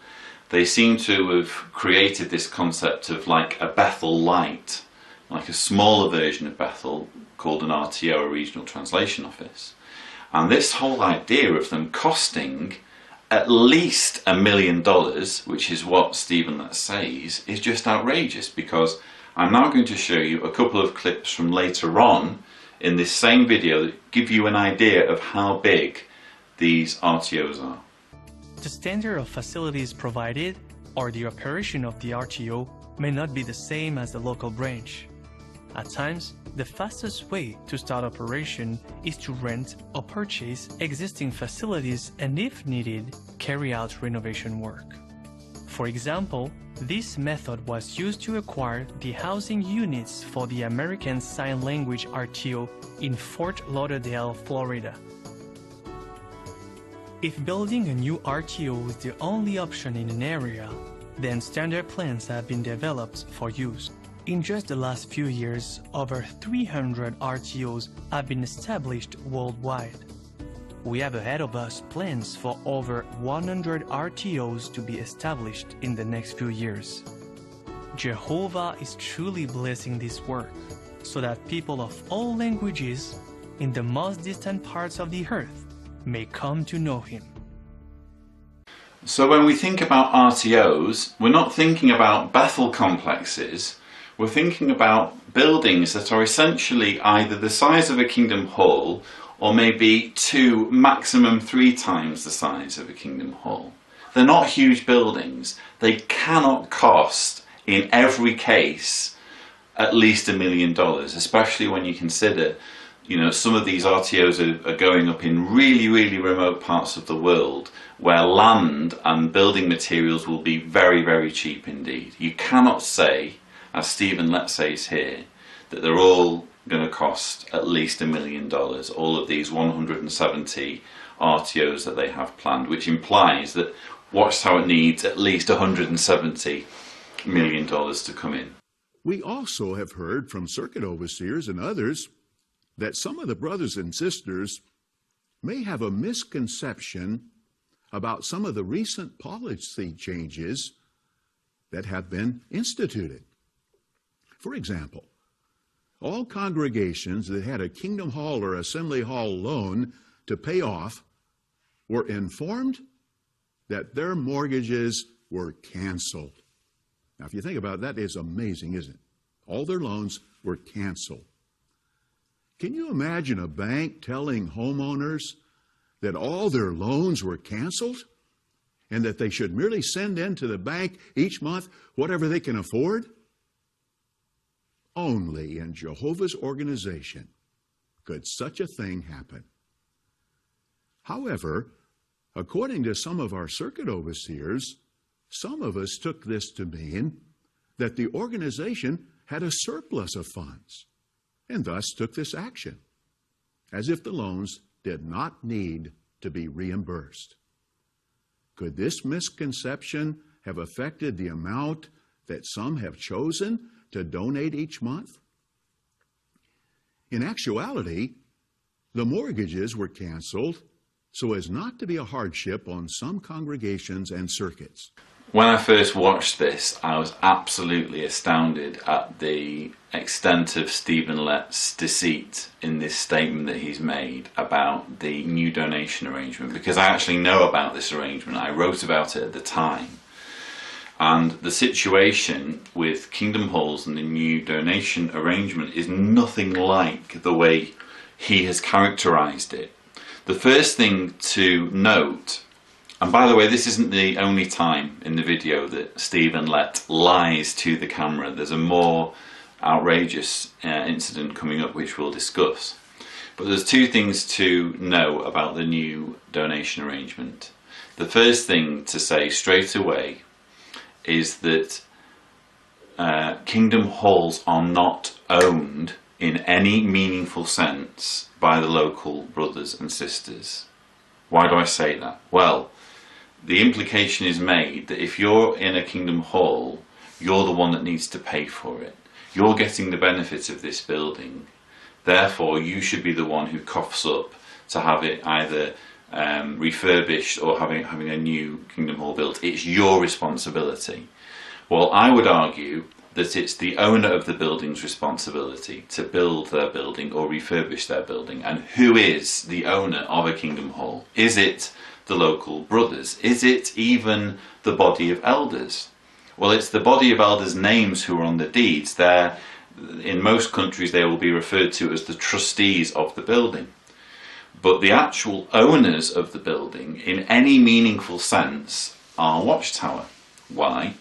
they seem to have created this concept of like a Bethel light, like a smaller version of Bethel called an RTO, a regional translation office. And this whole idea of them costing at least $1 million, which is what Stephen Lett says, is just outrageous, because I'm now going to show you a couple of clips from later on in this same video that give you an idea of how big these RTOs are. The standard of facilities provided or the operation of the RTO may not be the same as the local branch. At times, the fastest way to start operation is to rent or purchase existing facilities and, if needed, carry out renovation work. For example, this method was used to acquire the housing units for the American Sign Language RTO in Fort Lauderdale, Florida. If building a new RTO is the only option in an area, then standard plans have been developed for use. In just the last few years, over 300 RTOs have been established worldwide. We have ahead of us plans for over 100 RTOs to be established in the next few years. Jehovah is truly blessing this work so that people of all languages in the most distant parts of the earth may come to know Him. So when we think about RTOs, we're not thinking about Bethel complexes. We're thinking about buildings that are essentially either the size of a kingdom hall or maybe 2, maximum 3 times the size of a kingdom hall. They're not huge buildings. They cannot cost, in every case, at least $1 million, especially when you consider, you know, some of these RTOs are going up in really, really remote parts of the world where land and building materials will be very, very cheap indeed. You cannot say, as Stephen Lett says here, that they're all going to cost at least $1 million, all of these 170 RTOs that they have planned, which implies that Watchtower needs at least $170 million to come in. We also have heard from circuit overseers and others that some of the brothers and sisters may have a misconception about some of the recent policy changes that have been instituted. For example, all congregations that had a Kingdom Hall or Assembly Hall loan to pay off were informed that their mortgages were canceled. Now, if you think about it, that is amazing, isn't it? All their loans were canceled. Can you imagine a bank telling homeowners that all their loans were canceled and that they should merely send in to the bank each month whatever they can afford? Only in Jehovah's organization could such a thing happen. However, according to some of our circuit overseers, some of us took this to mean that the organization had a surplus of funds and thus took this action, as if the loans did not need to be reimbursed. Could this misconception have affected the amount that some have chosen to donate each month? In actuality, the mortgages were canceled so as not to be a hardship on some congregations and circuits. When I first watched this, I was absolutely astounded at the extent of Stephen Lett's deceit in this statement that he's made about the new donation arrangement, because I actually know about this arrangement. I wrote about it at the time. And the situation with Kingdom Halls and the new donation arrangement is nothing like the way he has characterized it. The first thing to note, and by the way, this isn't the only time in the video that Stephen Lett lies to the camera. There's a more outrageous incident coming up which we'll discuss. But there's two things to know about the new donation arrangement. The first thing to say straight away is that Kingdom Halls are not owned in any meaningful sense by the local brothers and sisters. Why do I say that? Well, the implication is made that if you're in a Kingdom Hall, you're the one that needs to pay for it. You're getting the benefits of this building. Therefore, you should be the one who coughs up to have it either refurbished or having a new Kingdom Hall built. It's your responsibility. Well, I would argue that it's the owner of the building's responsibility to build their building or refurbish their building. And who is the owner of a Kingdom Hall? Is it the local brothers? Is it even the body of elders? Well, it's the body of elders' names who are on the deeds. In most countries they will be referred to as the trustees of the building. But the actual owners of the building, in any meaningful sense, are Watchtower. Why?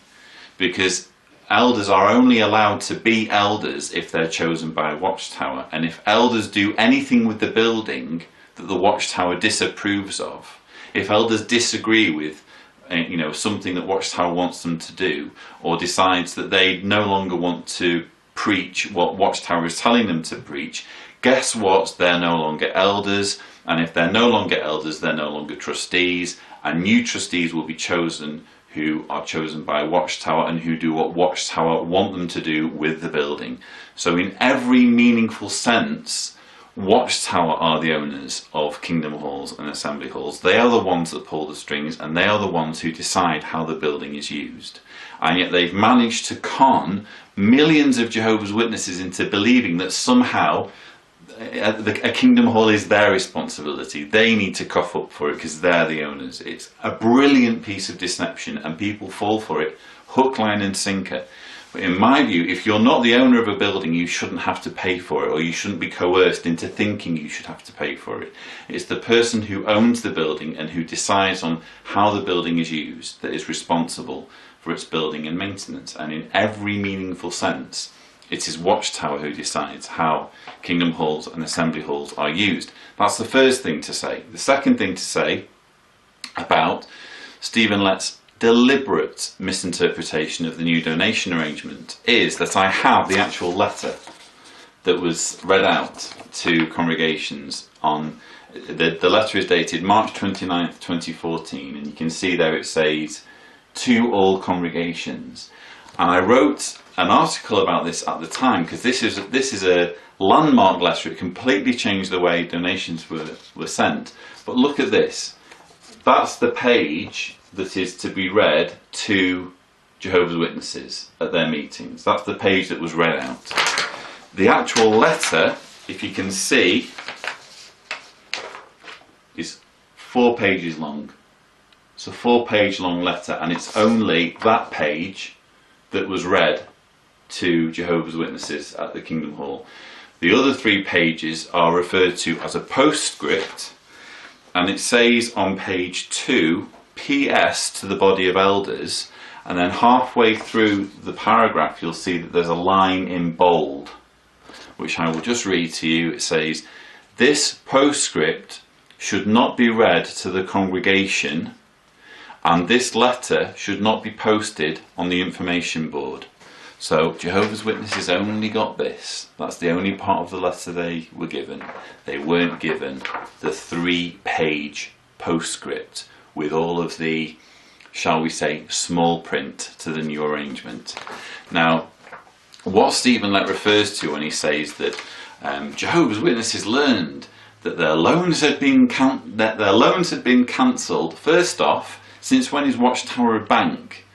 Because elders are only allowed to be elders if they're chosen by Watchtower. And if elders do anything with the building that the Watchtower disapproves of, if elders disagree with something that Watchtower wants them to do, or decides that they no longer want to preach what Watchtower is telling them to preach, guess what? They're no longer elders, and if they're no longer elders, they're no longer trustees, and new trustees will be chosen who are chosen by Watchtower and who do what Watchtower want them to do with the building. So in every meaningful sense, Watchtower are the owners of Kingdom Halls and Assembly Halls. They are the ones that pull the strings, and they are the ones who decide how the building is used. And yet they've managed to con millions of Jehovah's Witnesses into believing that somehow a Kingdom Hall is their responsibility. They need to cough up for it because they're the owners. It's a brilliant piece of deception, and people fall for it hook, line and sinker. But in my view, if you're not the owner of a building, you shouldn't have to pay for it, or you shouldn't be coerced into thinking you should have to pay for it. It's the person who owns the building and who decides on how the building is used that is responsible for its building and maintenance. And in every meaningful sense, it is Watchtower who decides how Kingdom Halls and Assembly Halls are used. That's the first thing to say. The second thing to say about Stephen Lett's deliberate misinterpretation of the new donation arrangement is that I have the actual letter that was read out to congregations on the letter is dated March 29th 2014, and you can see there it says to all congregations. And I wrote an article about this at the time because this is a landmark letter. It completely changed the way donations were sent. But look at this. That's the page that is to be read to Jehovah's Witnesses at their meetings. That's the page that was read out. The actual letter, if you can see, is 4 pages long. It's a 4-page long letter, and it's only that page that was read to Jehovah's Witnesses at the Kingdom Hall. The other 3 pages are referred to as a postscript, and it says on page 2, PS to the body of elders, and then halfway through the paragraph you'll see that there's a line in bold, which I will just read to you. It says, "This postscript should not be read to the congregation, and this letter should not be posted on the information board." So Jehovah's Witnesses only got this. That's the only part of the letter they were given. They weren't given the 3-page postscript with all of the, shall we say, small print to the new arrangement. Now, what Stephen Lett refers to when he says that Jehovah's Witnesses learned that their loans had been cancelled. First off, since when is Watchtower a bank?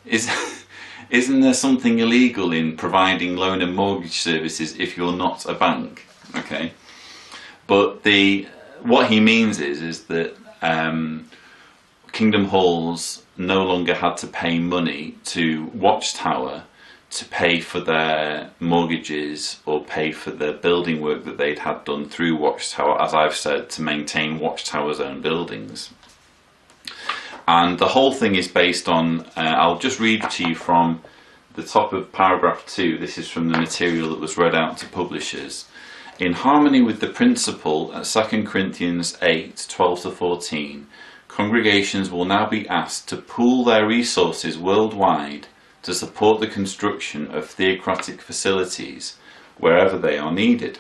Isn't there something illegal in providing loan and mortgage services if you're not a bank? Okay, but what he means is that Kingdom Halls no longer had to pay money to Watchtower to pay for their mortgages or pay for the building work that they'd had done through Watchtower, as I've said, to maintain Watchtower's own buildings. And the whole thing is based on, I'll just read to you from the top of paragraph 2, this is from the material that was read out to publishers. "In harmony with the principle at 2 Corinthians 8, 12-14, congregations will now be asked to pool their resources worldwide to support the construction of theocratic facilities wherever they are needed.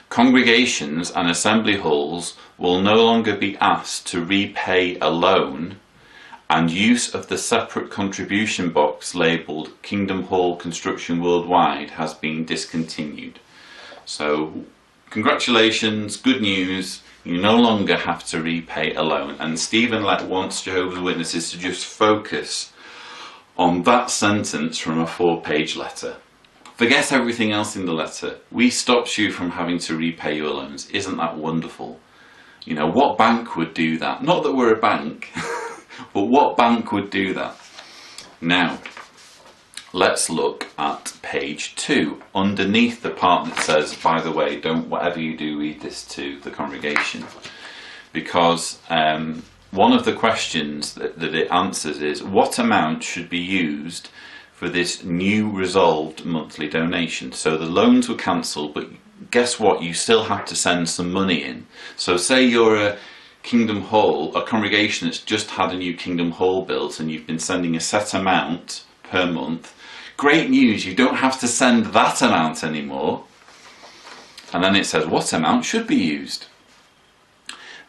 Congregations and assembly halls will no longer be asked to repay a loan, and use of the separate contribution box labelled Kingdom Hall Construction Worldwide has been discontinued." So, congratulations, good news, you no longer have to repay a loan. And Stephen Lett wants Jehovah's Witnesses to just focus on that sentence from a 4-page letter. Forget everything else in the letter. We stopped you from having to repay your loans. Isn't that wonderful? You know, what bank would do that? Not that we're a bank, but what bank would do that? Now, let's look at page 2, underneath the part that says, by the way, don't, whatever you do, read this to the congregation. Because one of the questions that it answers is, what amount should be used for this new resolved monthly donation? So the loans were cancelled, but guess what? You still have to send some money in. So say you're a Kingdom Hall, a congregation that's just had a new Kingdom Hall built, and you've been sending a set amount per month. Great news, you don't have to send that amount anymore. And then it says, what amount should be used?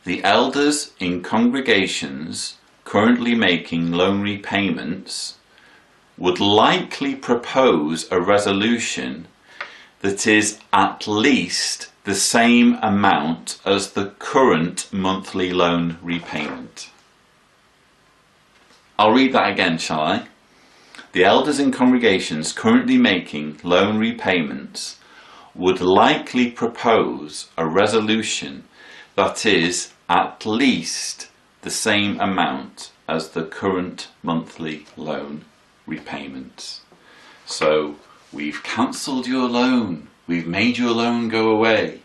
The elders in congregations currently making loan repayments would likely propose a resolution that is at least the same amount as the current monthly loan repayment. I'll read that again, shall I? The elders in congregations currently making loan repayments would likely propose a resolution that is at least the same amount as the current monthly loan repayments. So we've cancelled your loan, we've made your loan go away.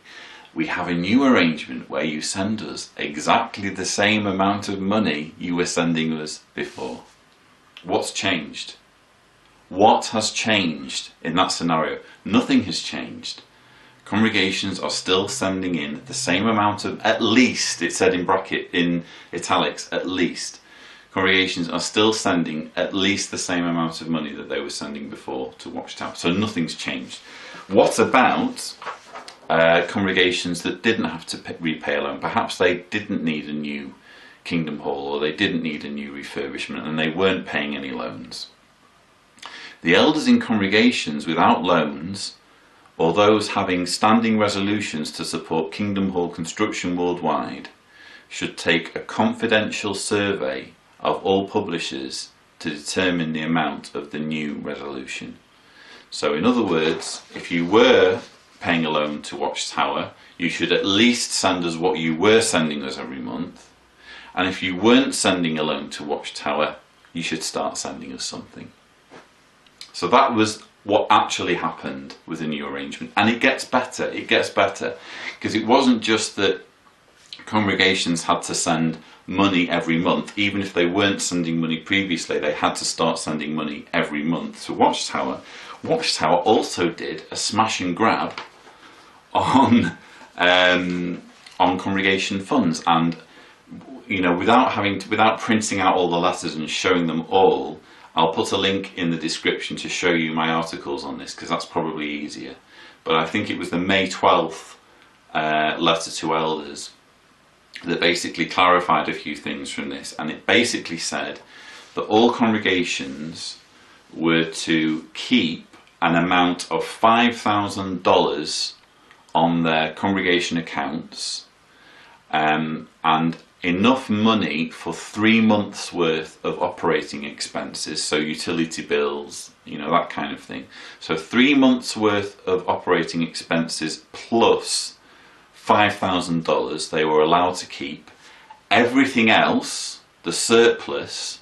We have a new arrangement where you send us exactly the same amount of money you were sending us before. What's changed? What has changed in that scenario? Nothing has changed. Congregations are still sending in the same amount of, at least, it said in bracket, in italics, at least. Congregations are still sending at least the same amount of money that they were sending before to Watchtower. So nothing's changed. What about congregations that didn't have to repay a loan? Perhaps they didn't need a new Kingdom Hall, or they didn't need a new refurbishment, and they weren't paying any loans. The elders in congregations without loans, or those having standing resolutions to support Kingdom Hall construction worldwide, should take a confidential survey of all publishers to determine the amount of the new resolution. So in other words, if you were paying a loan to Watchtower, you should at least send us what you were sending us every month. And if you weren't sending a loan to Watchtower, you should start sending us something. So that was what actually happened with the new arrangement. And it gets better, because it wasn't just that congregations had to send money every month. Even if they weren't sending money previously, they had to start sending money every month to Watchtower. Watchtower also did a smash and grab on congregation funds, and without printing out all the letters and showing them all, I'll put a link in the description to show you my articles on this, because that's probably easier. But I think it was the May 12th letter to elders that basically clarified a few things from this, and it basically said that all congregations were to keep an amount of $5,000 on their congregation accounts, and enough money for 3 months worth of operating expenses, so utility bills, that kind of thing. So 3 months worth of operating expenses plus $5,000 they were allowed to keep. Everything else, the surplus,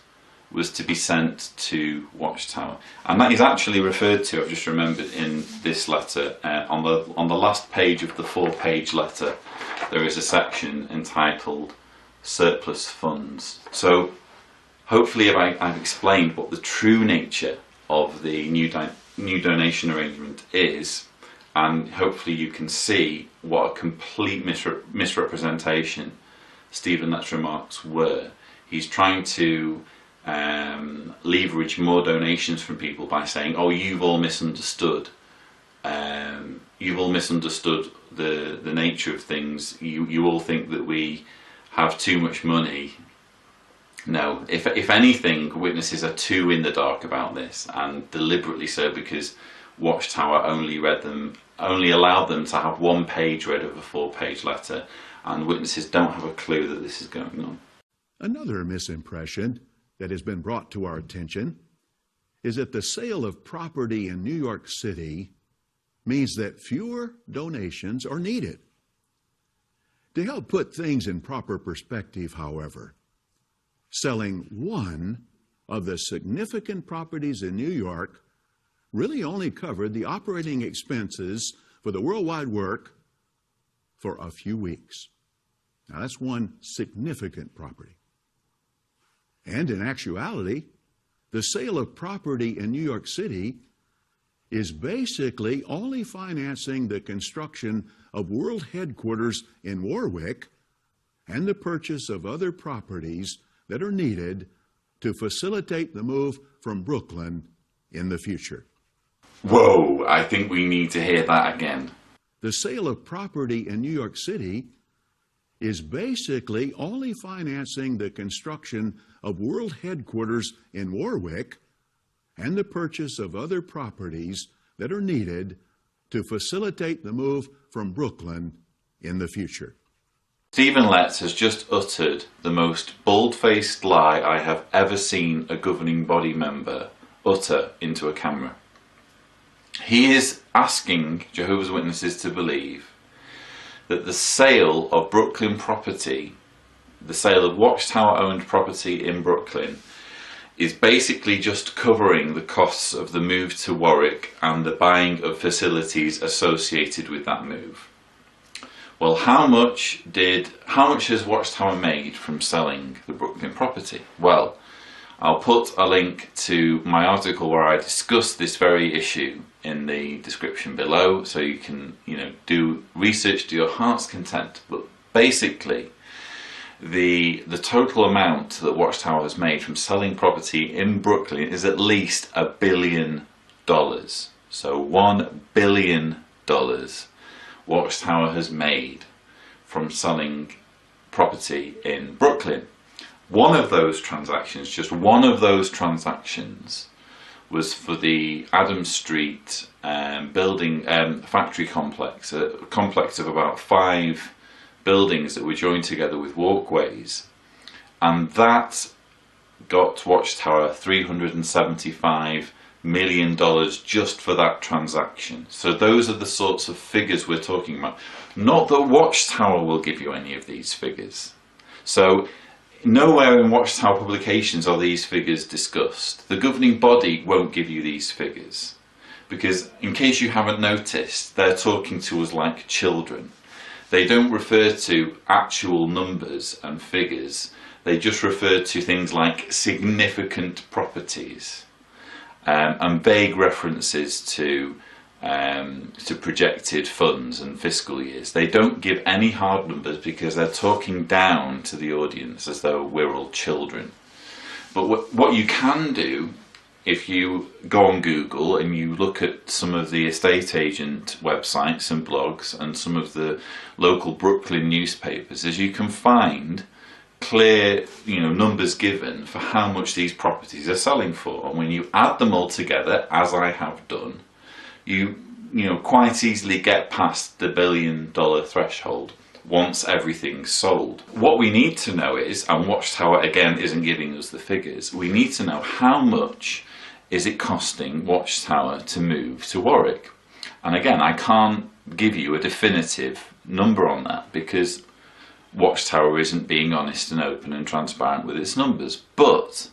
was to be sent to Watchtower, and that is actually referred to, I've just remembered, in this letter. On the last page of the 4-page letter, there is a section entitled surplus funds. So hopefully I've explained what the true nature of the new donation arrangement is, and hopefully you can see what a complete misrepresentation Stephen Lett's remarks were. He's trying to leverage more donations from people by saying, oh, you've all misunderstood. You've all misunderstood the nature of things. You all think that we have too much money. No, if anything, witnesses are too in the dark about this, and deliberately so, because Watchtower only allowed them to have 1 page read of a 4-page letter, and witnesses don't have a clue that this is going on. Another misimpression that has been brought to our attention is that the sale of property in New York City means that fewer donations are needed. To help put things in proper perspective, however, selling one of the significant properties in New York really only covered the operating expenses for the worldwide work for a few weeks. Now, that's one significant property. And in actuality, the sale of property in New York City is basically only financing the construction of world headquarters in Warwick and the purchase of other properties that are needed to facilitate the move from Brooklyn in the future. Whoa, I think we need to hear that again. The sale of property in New York City is basically only financing the construction of world headquarters in Warwick and the purchase of other properties that are needed to facilitate the move from Brooklyn in the future. Stephen Lett has just uttered the most bold-faced lie I have ever seen a governing body member utter into a camera. He is asking Jehovah's Witnesses to believe that the sale of Brooklyn property, the sale of Watchtower-owned property in Brooklyn, is basically just covering the costs of the move to Warwick and the buying of facilities associated with that move. Well, how much has Watchtower made from selling the Brooklyn property? Well, I'll put a link to my article where I discuss this very issue in the description below, so you can, do research to your heart's content. But basically, the total amount that Watchtower has made from selling property in Brooklyn is at least $1 billion. So $1 billion Watchtower has made from selling property in Brooklyn. One of those transactions, just one of those transactions, was for the Adams Street building factory complex, a complex of about 5 buildings that were joined together with walkways, and that got Watchtower $375 million just for that transaction. So those are the sorts of figures we're talking about. Not that Watchtower will give you any of these figures. So nowhere in Watchtower publications are these figures discussed. The governing body won't give you these figures, because in case you haven't noticed, they're talking to us like children. They don't refer to actual numbers and figures. They just refer to things like significant properties. And vague references to projected funds and fiscal years. They don't give any hard numbers because they're talking down to the audience as though we're all children. But what you can do, if you go on Google and you look at some of the estate agent websites and blogs and some of the local Brooklyn newspapers, is you can find clear, numbers given for how much these properties are selling for. And when you add them all together, as I have done, you quite easily get past the $1 billion threshold once everything's sold. What we need to know is, and Watchtower again isn't giving us the figures, we need to know how much is it costing Watchtower to move to Warwick. And again, I can't give you a definitive number on that because Watchtower isn't being honest and open and transparent with its numbers, but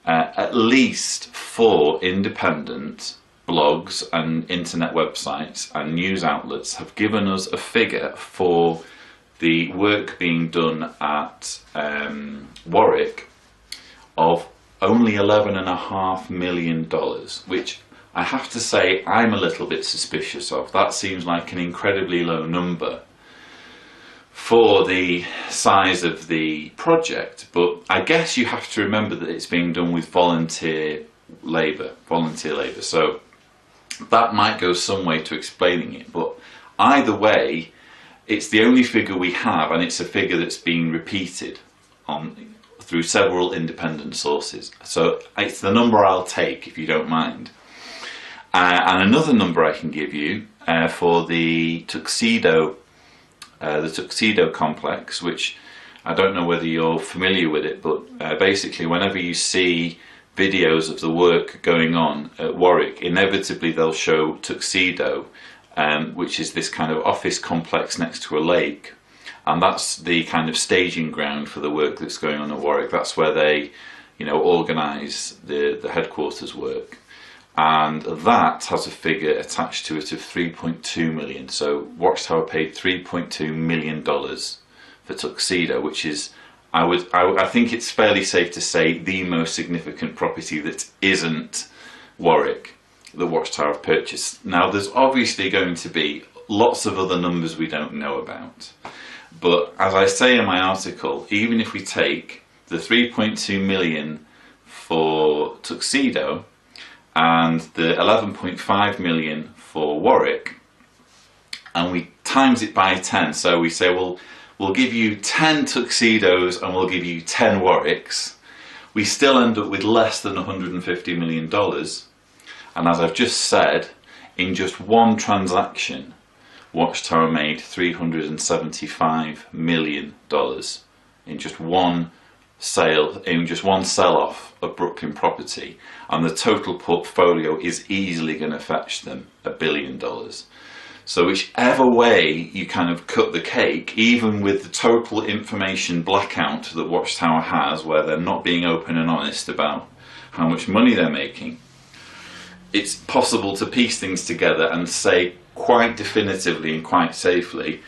at least 4 independent blogs and internet websites and news outlets have given us a figure for the work being done at Warwick of only $11.5 million, which I have to say I'm a little bit suspicious of. That seems like an incredibly low number for the size of the project, but I guess you have to remember that it's being done with volunteer labour, so that might go some way to explaining it. But either way, it's the only figure we have, and it's a figure that's been repeated through several independent sources, so it's the number I'll take if you don't mind. And another number I can give you for the Tuxedo complex, which I don't know whether you're familiar with it, but basically whenever you see videos of the work going on at Warwick, inevitably they'll show Tuxedo, which is this kind of office complex next to a lake, and that's the kind of staging ground for the work that's going on at Warwick. That's where they organise the headquarters work. And that has a figure attached to it of 3.2 million. So Watchtower paid $3.2 million for Tuxedo, which is, I think it's fairly safe to say, the most significant property that isn't Warwick that Watchtower have purchased. Now, there's obviously going to be lots of other numbers we don't know about. But as I say in my article, even if we take the 3.2 million for Tuxedo and the 11.5 million for Warwick, and we times it by 10, so we say, well, we'll give you 10 Tuxedos and we'll give you 10 Warwicks, we still end up with less than $150 million. And as I've just said, in just one transaction, Watchtower made $375 million in just one sale, in just one sell-off of Brooklyn property, and the total portfolio is easily going to fetch them $1 billion. So whichever way you kind of cut the cake, even with the total information blackout that Watchtower has, where they're not being open and honest about how much money they're making, it's possible to piece things together and say quite definitively and quite safely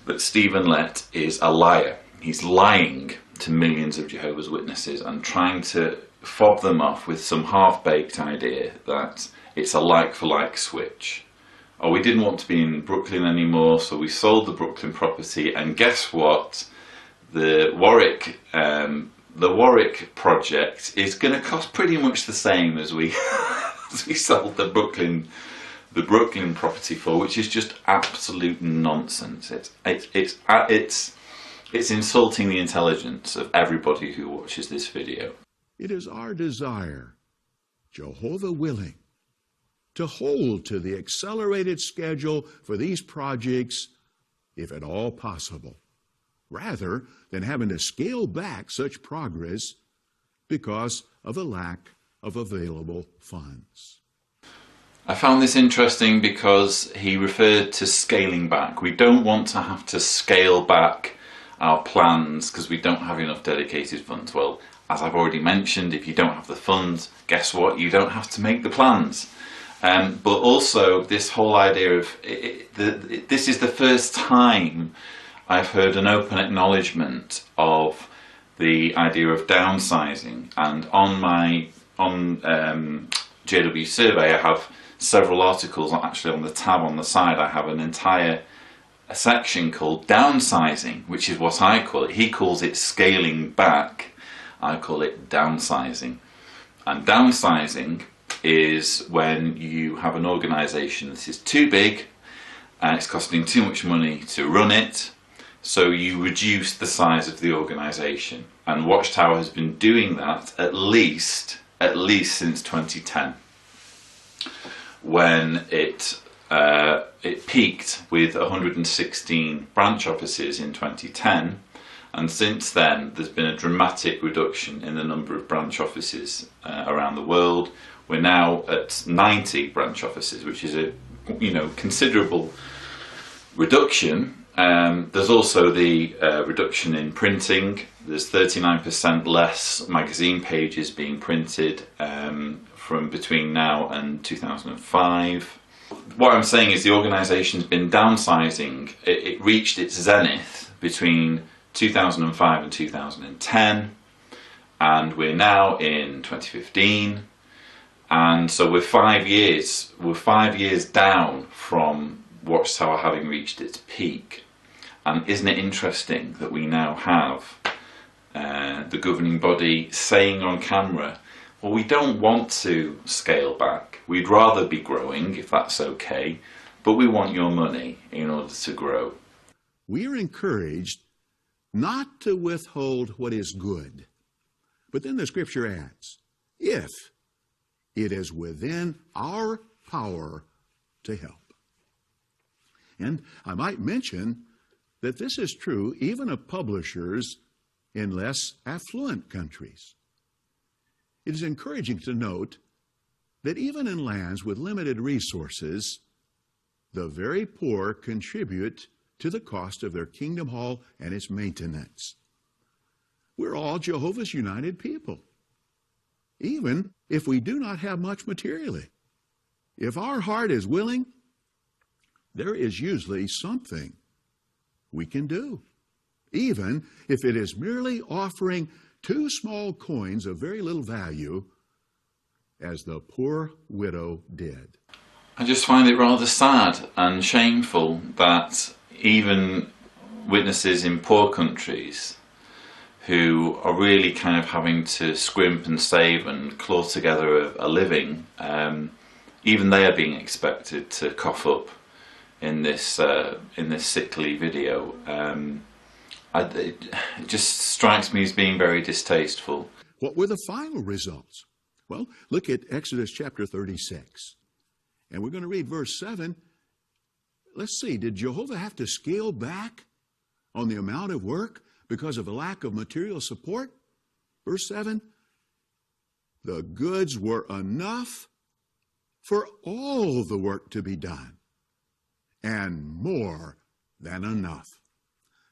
that Stephen Lett is a liar. He's lying to millions of Jehovah's Witnesses and trying to fob them off with some half-baked idea that it's a like-for-like switch. Oh, we didn't want to be in Brooklyn anymore, so we sold the Brooklyn property, and guess what? The Warwick project is going to cost pretty much the same as we as we sold the Brooklyn property for, which is just absolute nonsense. It's insulting the intelligence of everybody who watches this video. It is our desire, Jehovah willing, to hold to the accelerated schedule for these projects, if at all possible, rather than having to scale back such progress because of a lack of available funds. I found this interesting because he referred to scaling back. We don't want to have to scale back our plans because we don't have enough dedicated funds. Well, as I've already mentioned, if you don't have the funds, guess what? You don't have to make the plans. But also this whole idea of, this is the first time I've heard an open acknowledgement of the idea of downsizing. And on JW Survey I have several articles. Actually on the tab on the side I have an entire section called downsizing, which is what I call it. He calls it scaling back, I call it downsizing. And downsizing is when you have an organisation that is too big and it's costing too much money to run it, so you reduce the size of the organisation. And Watchtower has been doing that at least since 2010, when it peaked with 116 branch offices in 2010, and since then there's been a dramatic reduction in the number of branch offices around the world. We're now at 90 branch offices, which is a considerable reduction. There's also the reduction in printing. There's 39% less magazine pages being printed from between now and 2005. What I'm saying is the organisation's been downsizing. It reached its zenith between 2005 and 2010, and we're now in 2015, and so we're 5 years down from Watchtower having reached its peak. And isn't it interesting that we now have the governing body saying on camera, well, we don't want to scale back, we'd rather be growing if that's okay, but we want your money in order to grow. We are encouraged not to withhold what is good. But then the scripture adds, if it is within our power to help. And I might mention that this is true even of publishers in less affluent countries. It is encouraging to note that even in lands with limited resources, the very poor contribute to the cost of their kingdom hall and its maintenance. We're all Jehovah's United people, even if we do not have much materially. If our heart is willing, there is usually something we can do, even if it is merely offering 2 small coins of very little value, as the poor widow did. I just find it rather sad and shameful that even witnesses in poor countries who are really kind of having to scrimp and save and claw together a living, even they are being expected to cough up in this sickly video. It just strikes me as being very distasteful. What were the final results? Well, look at Exodus chapter 36. And we're going to read verse 7. Let's see, did Jehovah have to scale back on the amount of work because of a lack of material support? Verse 7, the goods were enough for all the work to be done, and more than enough.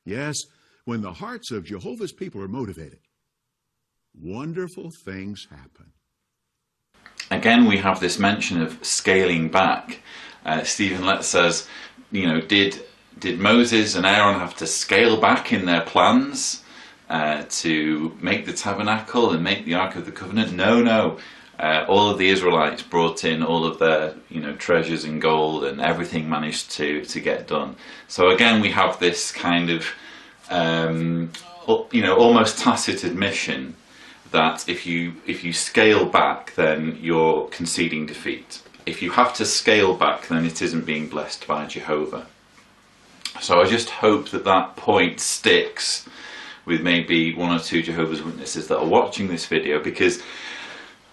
Yes, when the hearts of Jehovah's people are motivated, wonderful things happen. Again, we have this mention of scaling back. Stephen Lett says, did Moses and Aaron have to scale back in their plans to make the tabernacle and make the Ark of the Covenant? No. All of the Israelites brought in all of their treasures and gold, and everything managed to get done. So again, we have this kind of almost tacit admission that if you scale back, then you're conceding defeat. If you have to scale back, then it isn't being blessed by Jehovah. So I just hope that point sticks with maybe 1 or 2 Jehovah's Witnesses that are watching this video, because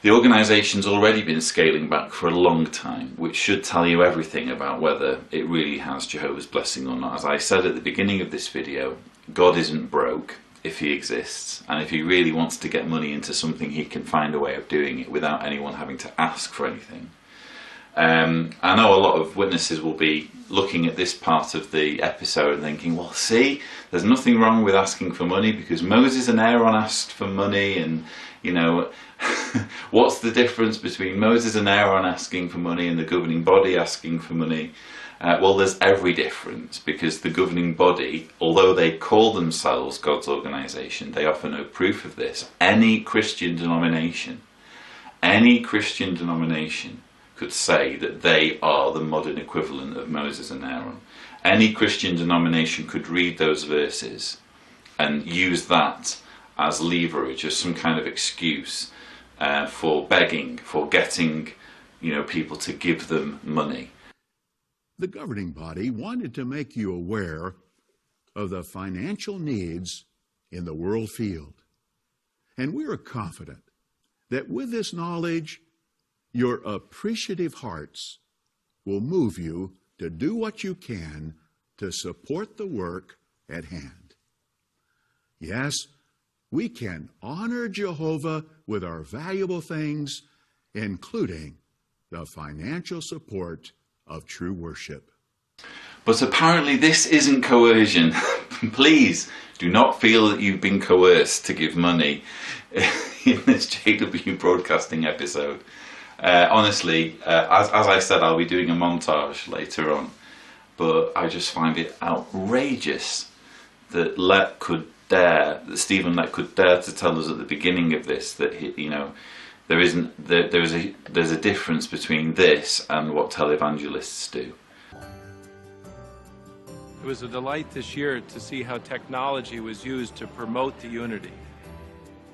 the organisation's already been scaling back for a long time, which should tell you everything about whether it really has Jehovah's blessing or not. As I said at the beginning of this video, God isn't broke. if he exists, and if he really wants to get money into something, he can find a way of doing it without anyone having to ask for anything. I know a lot of witnesses will be looking at this part of the episode and thinking, well, see, there's nothing wrong with asking for money because Moses and Aaron asked for money, and you know, what's the difference between Moses and Aaron asking for money and the governing body asking for money? Well, there's every difference, because the governing body, although they call themselves God's organisation, they offer no proof of this. Any Christian denomination could say that they are the modern equivalent of Moses and Aaron. Any Christian denomination could read those verses and use that as leverage, as some kind of excuse for begging, for getting, you know, people to give them money. The governing body wanted to make you aware of the financial needs in the world field. And we are confident that with this knowledge, your appreciative hearts will move you to do what you can to support the work at hand. Yes, we can honor Jehovah with our valuable things, including the financial support of true worship. But apparently this isn't coercion. Please do not feel that you've been coerced to give money in this JW Broadcasting episode. Honestly, as I said, I'll be doing a montage later on, but I just find it outrageous that Stephen Lett could dare to tell us at the beginning of this that there's a difference between this and what televangelists do. It was a delight this year to see how technology was used to promote the unity.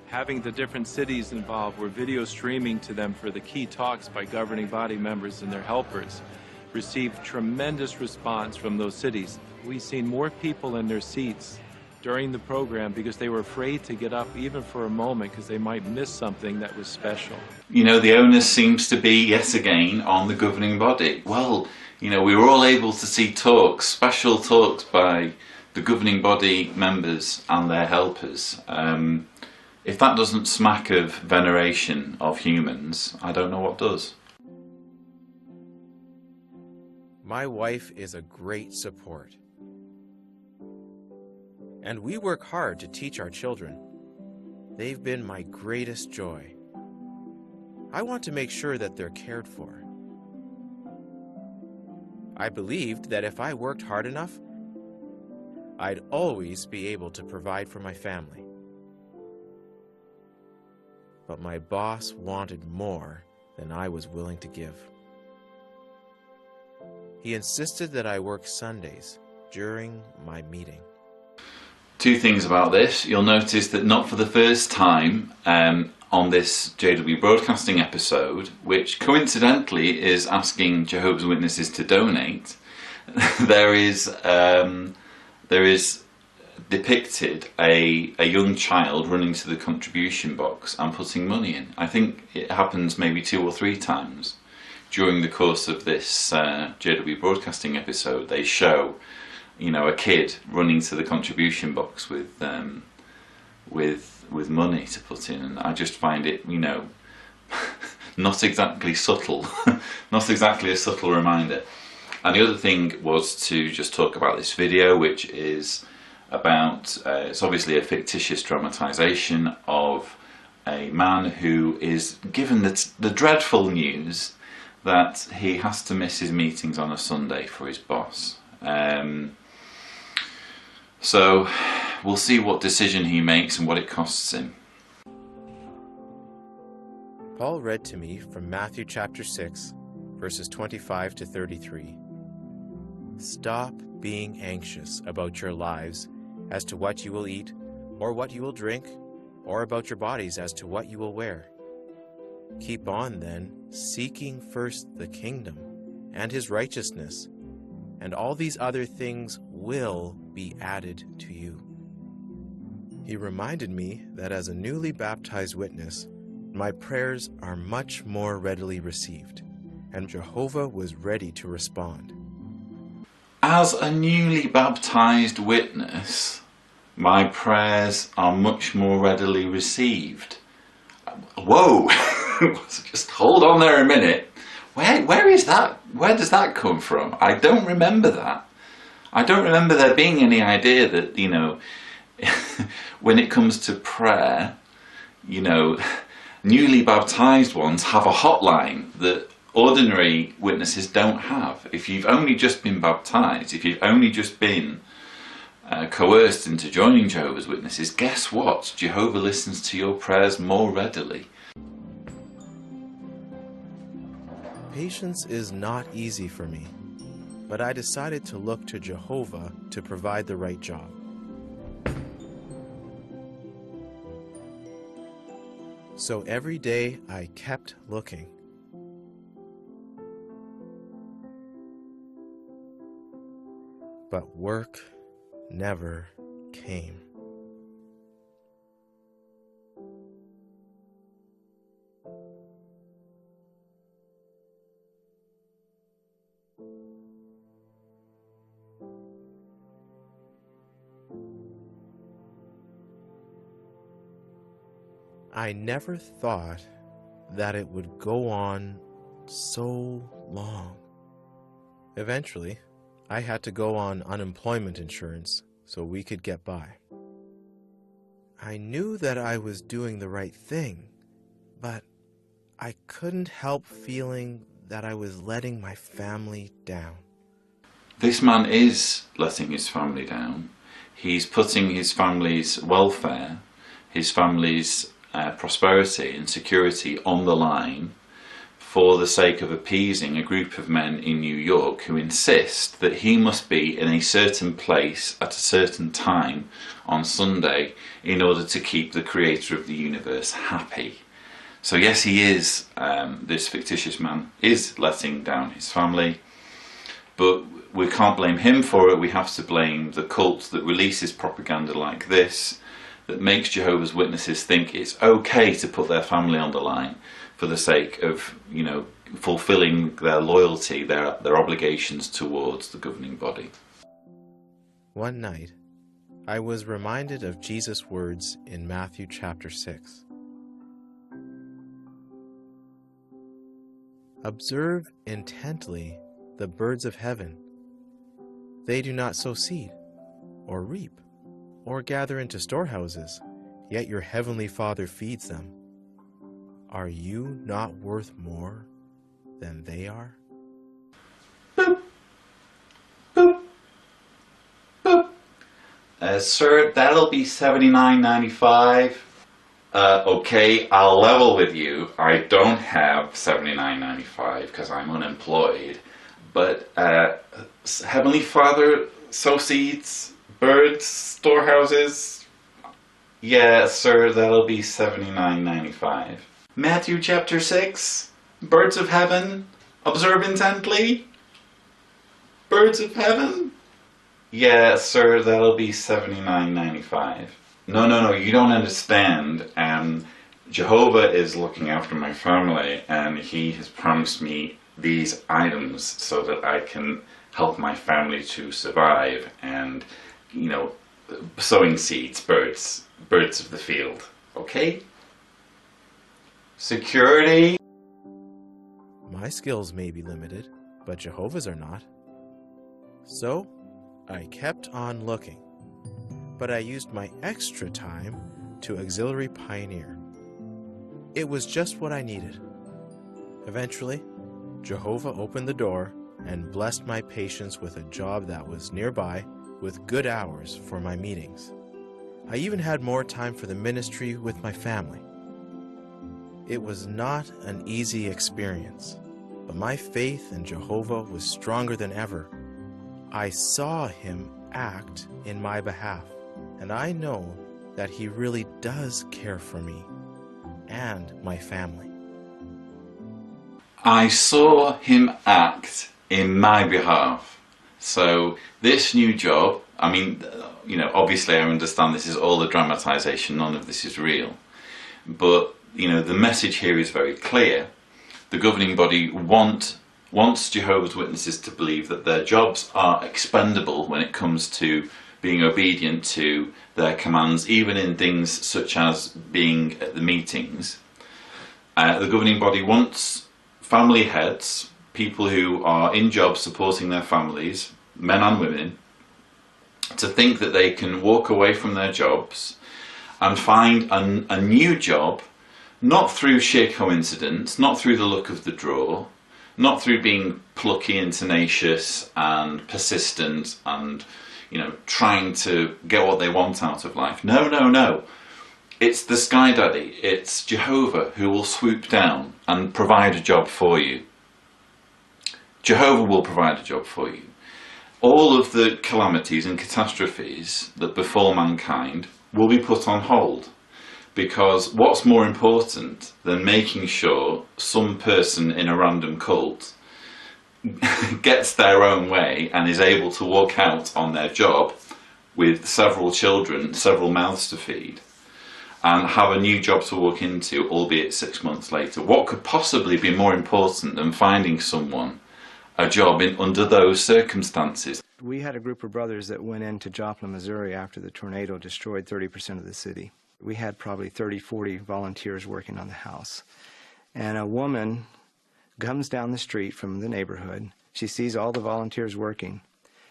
Having the different cities involved, where video streaming to them for the key talks by governing body members and their helpers received tremendous response from those cities. We've seen more people in their seats during the program because they were afraid to get up even for a moment because they might miss something that was special. You know, the onus seems to be yet again on the governing body. Well, you know, we were all able to see talks, special talks by the governing body members and their helpers. If that doesn't smack of veneration of humans, I don't know what does. My wife is a great support. And we work hard to teach our children. They've been my greatest joy. I want to make sure that they're cared for. I believed that if I worked hard enough, I'd always be able to provide for my family. But my boss wanted more than I was willing to give. He insisted that I work Sundays during my meeting. Two things about this. You'll notice that not for the first time on this JW Broadcasting episode, which coincidentally is asking Jehovah's Witnesses to donate, there is depicted a young child running to the contribution box and putting money in. I think it happens maybe 2 or 3 times during the course of this JW Broadcasting episode. They show, you know, a kid running to the contribution box with money to put in, and I just find it, you know, not exactly subtle, not exactly a subtle reminder. And the other thing was to just talk about this video, which is about, it's obviously a fictitious dramatization of a man who is given the dreadful news that he has to miss his meetings on a Sunday for his boss. So we'll see what decision he makes and what it costs him. Paul read to me from Matthew chapter 6, verses 25 to 33. Stop being anxious about your lives as to what you will eat, or what you will drink, or about your bodies as to what you will wear. Keep on, then, seeking first the kingdom and his righteousness, and all these other things will be added to you. He reminded me that as a newly baptized witness, my prayers are much more readily received, and Jehovah was ready to respond. As a newly baptized witness, my prayers are much more readily received. Whoa! Just hold on there a minute. Where is that? Where does that come from? I don't remember that. I don't remember there being any idea that, you know, when it comes to prayer, you know, newly baptized ones have a hotline that ordinary witnesses don't have. If you've only just been baptized, if you've only just been coerced into joining Jehovah's Witnesses, guess what? Jehovah listens to your prayers more readily. Patience is not easy for me, but I decided to look to Jehovah to provide the right job. So every day I kept looking. But work never came. I never thought that it would go on so long. Eventually, I had to go on unemployment insurance so we could get by. I knew that I was doing the right thing, but I couldn't help feeling that I was letting my family down. This man is letting his family down. He's putting his family's welfare, his family's prosperity and security on the line for the sake of appeasing a group of men in New York who insist that he must be in a certain place at a certain time on Sunday in order to keep the creator of the universe happy. So yes, he is, this fictitious man is letting down his family, but we can't blame him for it. We have to blame the cult that releases propaganda like this, that makes Jehovah's Witnesses think it's okay to put their family on the line for the sake of, you know, fulfilling their loyalty, their obligations towards the governing body. One night, I was reminded of Jesus' words in Matthew chapter 6. Observe intently the birds of heaven. They do not sow seed, or reap, or gather into storehouses, yet your heavenly Father feeds them. Are you not worth more than they are? Boop. Boop. Boop. Sir, that'll be $79.95. Okay, I'll level with you. I don't have $79.95 because I'm unemployed. But Heavenly Father, sow seeds, birds, storehouses. Yeah, sir, that'll be $79.95. Matthew chapter 6. Birds of heaven. Observe intently. Birds of heaven. Yeah, sir, that'll be $79.95. No, you don't understand. Jehovah is looking after my family, and he has promised me these items so that I can help my family to survive, and, you know, sowing seeds, birds of the field, okay? Security. My skills may be limited, but Jehovah's are not. So, I kept on looking, but I used my extra time to auxiliary pioneer. It was just what I needed. Eventually, Jehovah opened the door and blessed my patience with a job that was nearby with good hours for my meetings. I even had more time for the ministry with my family. It was not an easy experience, but my faith in Jehovah was stronger than ever. I saw him act in my behalf, and I know that he really does care for me and my family. I saw him act in my behalf. So this new job, I mean, you know, obviously I understand this is all a dramatization, none of this is real. But, you know, the message here is very clear. The governing body wants Jehovah's Witnesses to believe that their jobs are expendable when it comes to being obedient to their commands, even in things such as being at the meetings. The governing body wants family heads, people who are in jobs supporting their families, men and women, to think that they can walk away from their jobs and find a new job, not through sheer coincidence, not through the luck of the draw, not through being plucky and tenacious and persistent and, trying to get what they want out of life. No, no, no. It's the Sky Daddy, it's Jehovah who will swoop down and provide a job for you. Jehovah will provide a job for you. All of the calamities and catastrophes that befall mankind will be put on hold, because what's more important than making sure some person in a random cult gets their own way and is able to walk out on their job with several children, several mouths to feed, and have a new job to walk into, albeit 6 months later? What could possibly be more important than finding someone a job under those circumstances? We had a group of brothers that went into Joplin, Missouri after the tornado destroyed 30% of the city. We had probably 30, 40 volunteers working on the house. And a woman comes down the street from the neighborhood. She sees all the volunteers working.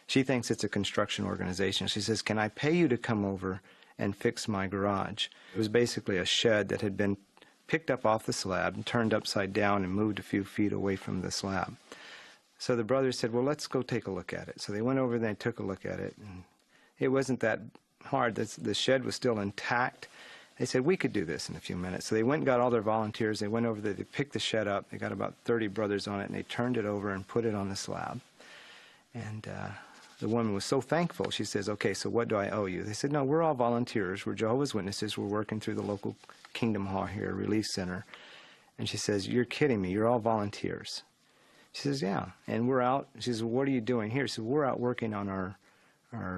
She thinks it's a construction organization. She says, "Can I pay you to come over and fix my garage?" It was basically a shed that had been picked up off the slab and turned upside down and moved a few feet away from the slab. So the brothers said, "Well, let's go take a look at it." So they went over there and took a look at it. And it wasn't that hard. The shed was still intact. They said, "We could do this in a few minutes." So they went and got all their volunteers. They went over there, they picked the shed up. They got about 30 brothers on it, and they turned it over and put it on the slab. And the woman was so thankful. She says, "Okay, so what do I owe you?" They said, "No, we're all volunteers. We're Jehovah's Witnesses. We're working through the local Kingdom Hall here, Relief Center." And she says, "You're kidding me. You're all volunteers." She says, "Yeah." And we're out. She says, "Well, what are you doing here?" She said, "We're out working on our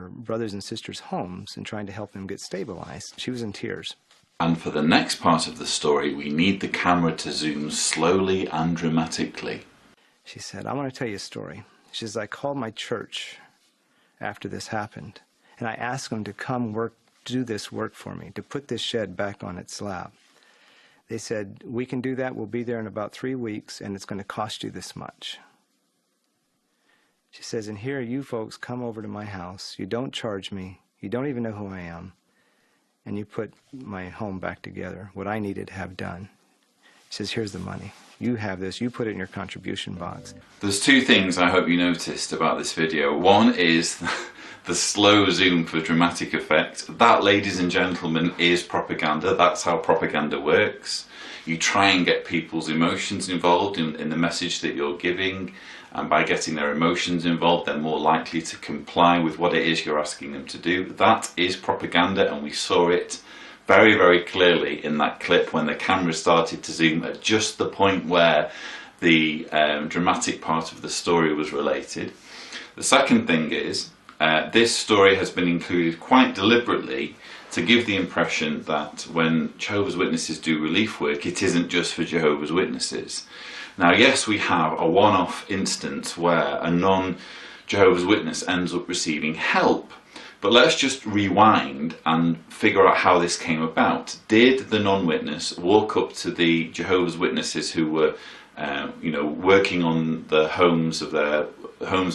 brothers and sisters' homes and trying to help them get stabilized." She was in tears. And for the next part of the story, we need the camera to zoom slowly and dramatically. She said, "I want to tell you a story." She says, "I called my church after this happened, and I asked them to come do this work for me, to put this shed back on its slab. They said, 'We can do that. We'll be there in about 3 weeks, and it's going to cost you this much.' She says, 'And here you folks come over to my house. You don't charge me. You don't even know who I am. And you put my home back together, what I needed to have done.' She says, 'Here's the money. You have this. You put it in your contribution box.'" There's two things I hope you noticed about this video. One is the slow zoom for dramatic effect. That, ladies and gentlemen, is propaganda. That's how propaganda works. You try and get people's emotions involved in the message that you're giving, and by getting their emotions involved, they're more likely to comply with what it is you're asking them to do. That is propaganda, and we saw it very, very clearly in that clip when the camera started to zoom at just the point where the dramatic part of the story was related. The second thing is, this story has been included quite deliberately to give the impression that when Jehovah's Witnesses do relief work, it isn't just for Jehovah's Witnesses. Now, yes, we have a one-off instance where a non-Jehovah's Witness ends up receiving help. But let's just rewind and figure out how this came about. Did the non-witness walk up to the Jehovah's Witnesses who were working on the homes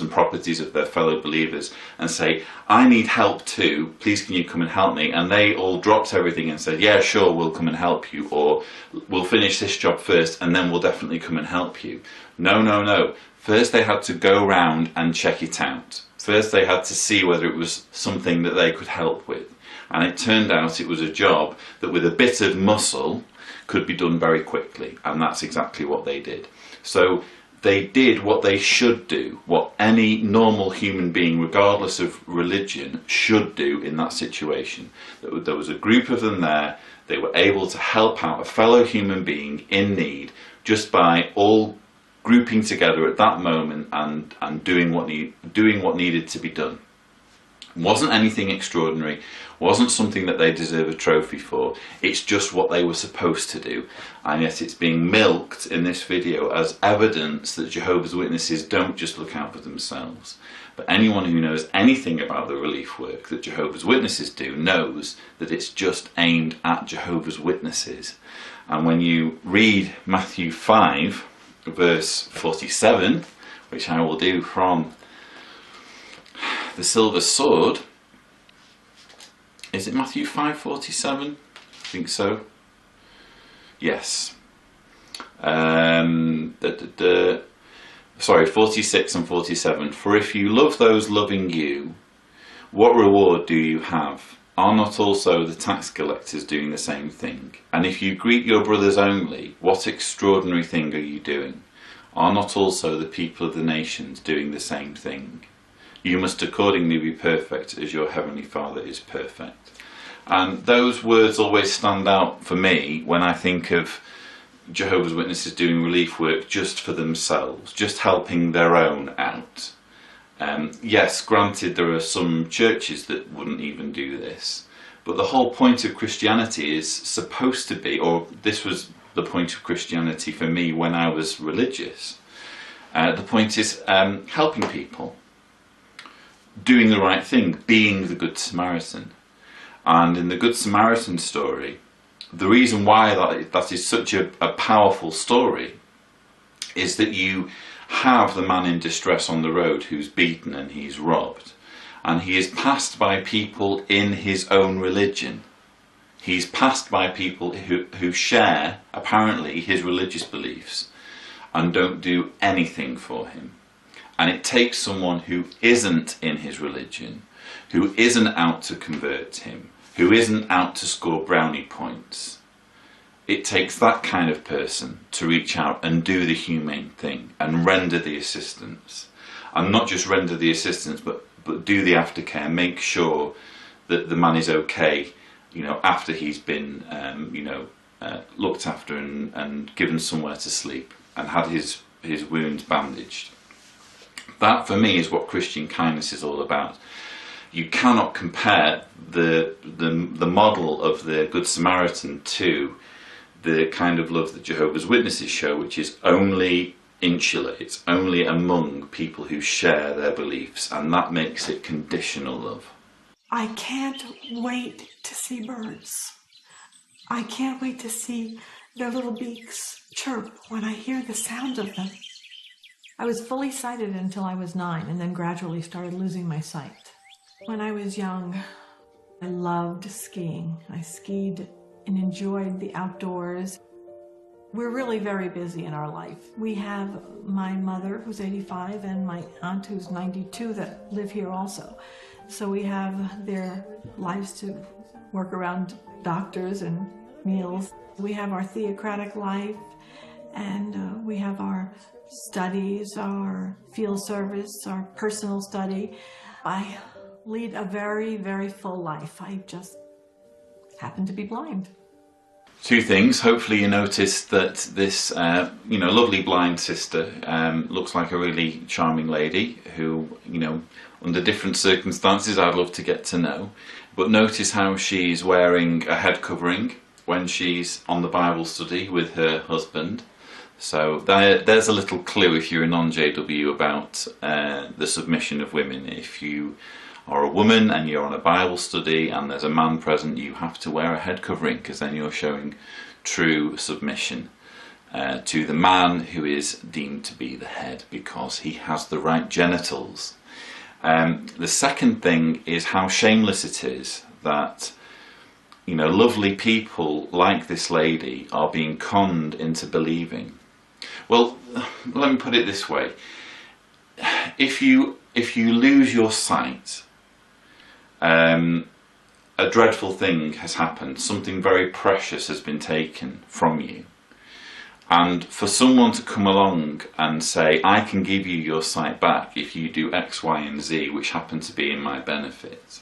and properties of their fellow believers and say, "I need help too, please can you come and help me?" And they all dropped everything and said, "Yeah, sure, we'll come and help you," or "We'll finish this job first and then we'll definitely come and help you"? No, no, no. First they had to go round and check it out. First they had to see whether it was something that they could help with. And it turned out it was a job that with a bit of muscle could be done very quickly, and that's exactly what they did. So they did what they should do, what any normal human being, regardless of religion, should do in that situation. There was a group of them there, they were able to help out a fellow human being in need just by all grouping together at that moment and doing what needed to be done. Wasn't anything extraordinary, wasn't something that they deserve a trophy for. It's just what they were supposed to do, and yet it's being milked in this video as evidence that Jehovah's Witnesses don't just look out for themselves. But anyone who knows anything about the relief work that Jehovah's Witnesses do knows that it's just aimed at Jehovah's Witnesses. And when you read Matthew 5 verse 47, which I will do from the Silver Sword, is it Matthew 5:47? I think so. Yes. Sorry, 46 and 47. For if you love those loving you, what reward do you have? Are not also the tax collectors doing the same thing? And if you greet your brothers only, what extraordinary thing are you doing? Are not also the people of the nations doing the same thing? You must accordingly be perfect as your heavenly Father is perfect. And those words always stand out for me when I think of Jehovah's Witnesses doing relief work just for themselves, just helping their own out. Yes, granted, there are some churches that wouldn't even do this, but the whole point of Christianity is supposed to be, or this was the point of Christianity for me when I was religious, the point is helping people, doing the right thing, being the Good Samaritan. And in the Good Samaritan story, the reason why that is such a powerful story is that you have the man in distress on the road who's beaten and he's robbed, and he is passed by people in his own religion. He's passed by people who share, apparently, his religious beliefs and don't do anything for him. And it takes someone who isn't in his religion, who isn't out to convert him, who isn't out to score brownie points. It takes that kind of person to reach out and do the humane thing and render the assistance. And not just render the assistance, but do the aftercare, make sure that the man is okay, after he's been, looked after and given somewhere to sleep and had his wounds bandaged. That, for me, is what Christian kindness is all about. You cannot compare the model of the Good Samaritan to the kind of love that Jehovah's Witnesses show, which is only insular, it's only among people who share their beliefs, and that makes it conditional love. I can't wait to see birds. I can't wait to see their little beaks chirp when I hear the sound of them. I was fully sighted until I was 9 and then gradually started losing my sight. When I was young, I loved skiing. I skied and enjoyed the outdoors. We're really very busy in our life. We have my mother, who's 85, and my aunt, who's 92, that live here also. So we have their lives to work around doctors and meals. We have our theocratic life, and we have our studies, our field service, our personal study. I lead a very, very full life. I just happen to be blind. Two things. Hopefully you noticed that this lovely blind sister looks like a really charming lady who, under different circumstances I'd love to get to know. But notice how she's wearing a head covering when she's on the Bible study with her husband. So there's a little clue if you're a non-JW about the submission of women. If you are a woman and you're on a Bible study and there's a man present, you have to wear a head covering, because then you're showing true submission to the man who is deemed to be the head, because he has the right genitals. The second thing is how shameless it is that lovely people like this lady are being conned into believing. Well, let me put it this way. If you lose your sight, a dreadful thing has happened. Something very precious has been taken from you. And for someone to come along and say, I can give you your sight back if you do X, Y, and Z, which happen to be in my benefit.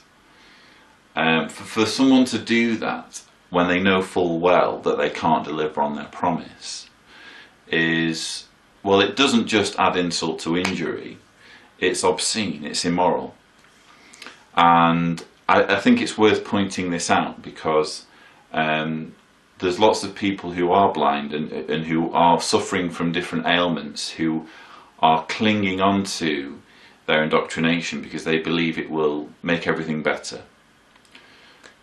For someone to do that when they know full well that they can't deliver on their promise is, well, it doesn't just add insult to injury, it's obscene, it's immoral. And I think it's worth pointing this out because there's lots of people who are blind and who are suffering from different ailments who are clinging on to their indoctrination because they believe it will make everything better.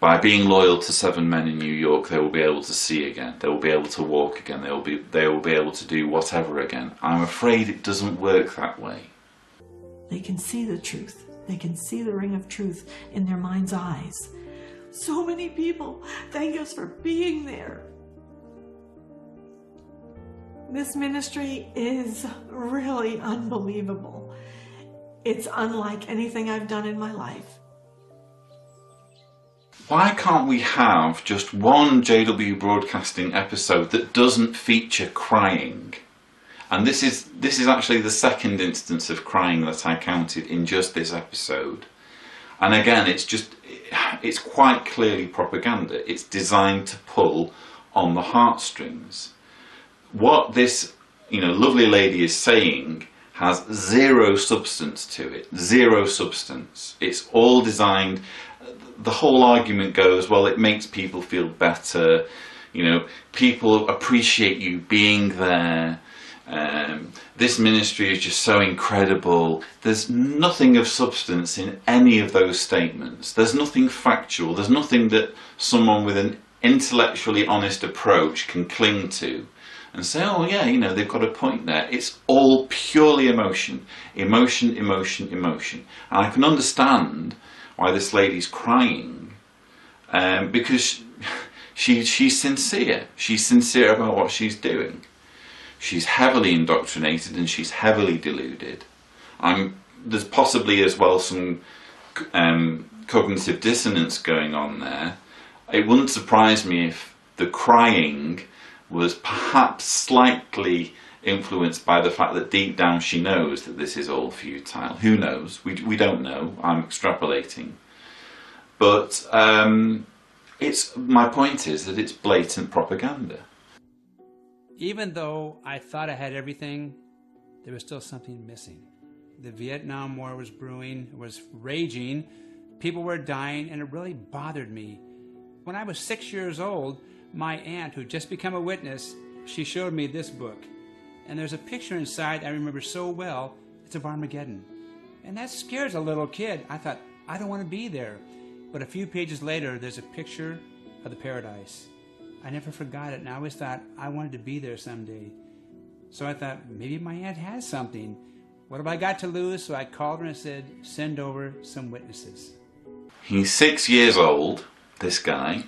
By being loyal to 7 men in New York, they will be able to see again. They will be able to walk again. They will be able to do whatever again. I'm afraid it doesn't work that way. They can see the truth. They can see the ring of truth in their mind's eyes. So many people thank us for being there. This ministry is really unbelievable. It's unlike anything I've done in my life. Why can't we have just one JW Broadcasting episode that doesn't feature crying? And this is actually the second instance of crying that I counted in just this episode. And again, it's quite clearly propaganda. It's designed to pull on the heartstrings. What this, lovely lady is saying has zero substance to it. Zero substance. It's all designed. The whole argument goes, well, it makes people feel better. People appreciate you being there. This ministry is just so incredible. There's nothing of substance in any of those statements. There's nothing factual. There's nothing that someone with an intellectually honest approach can cling to and say, oh yeah, they've got a point there. It's all purely emotion. Emotion, emotion, emotion. And I can understand why this lady's crying, because she's sincere. She's sincere about what she's doing. She's heavily indoctrinated and she's heavily deluded. There's possibly as well some cognitive dissonance going on there. It wouldn't surprise me if the crying was perhaps slightly influenced by the fact that deep down she knows that this is all futile. Who knows? We don't know. I'm extrapolating. But my point is that it's blatant propaganda. Even though I thought I had everything, there was still something missing. The Vietnam War was brewing, it was raging, people were dying, and it really bothered me. When I was 6 years old, my aunt, who'd just become a witness, she showed me this book. And there's a picture inside I remember so well. It's of Armageddon. And that scares a little kid. I thought, I don't want to be there. But a few pages later, there's a picture of the paradise. I never forgot it, and I always thought I wanted to be there someday. So I thought, maybe my aunt has something. What have I got to lose? So I called her and said, send over some witnesses. He's 6 years old, this guy,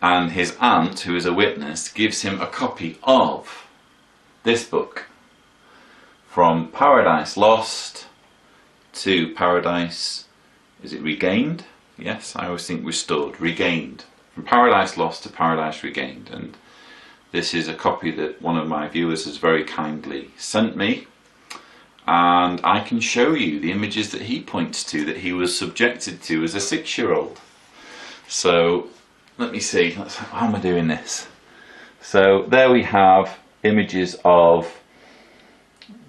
and his aunt, who is a witness, gives him a copy of this book. From Paradise Lost to Paradise, is it Regained? Yes, I always think restored, regained. From Paradise Lost to Paradise Regained. And this is a copy that one of my viewers has very kindly sent me. And I can show you the images that he points to that he was subjected to as a 6-year-old. So, let me see, how am I doing this? So, there we have images of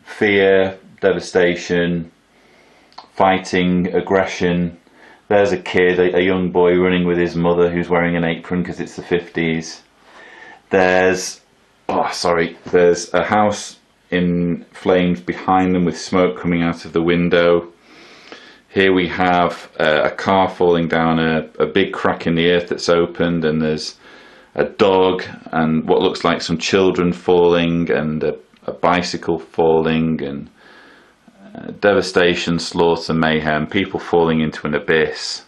fear, devastation, fighting, aggression. There's a kid, a young boy running with his mother who's wearing an apron because it's the 50s. There's a house in flames behind them with smoke coming out of the window. Here we have a car falling down a big crack in the earth that's opened, and there's a dog and what looks like some children falling, and a bicycle falling, and devastation, slaughter, mayhem, people falling into an abyss.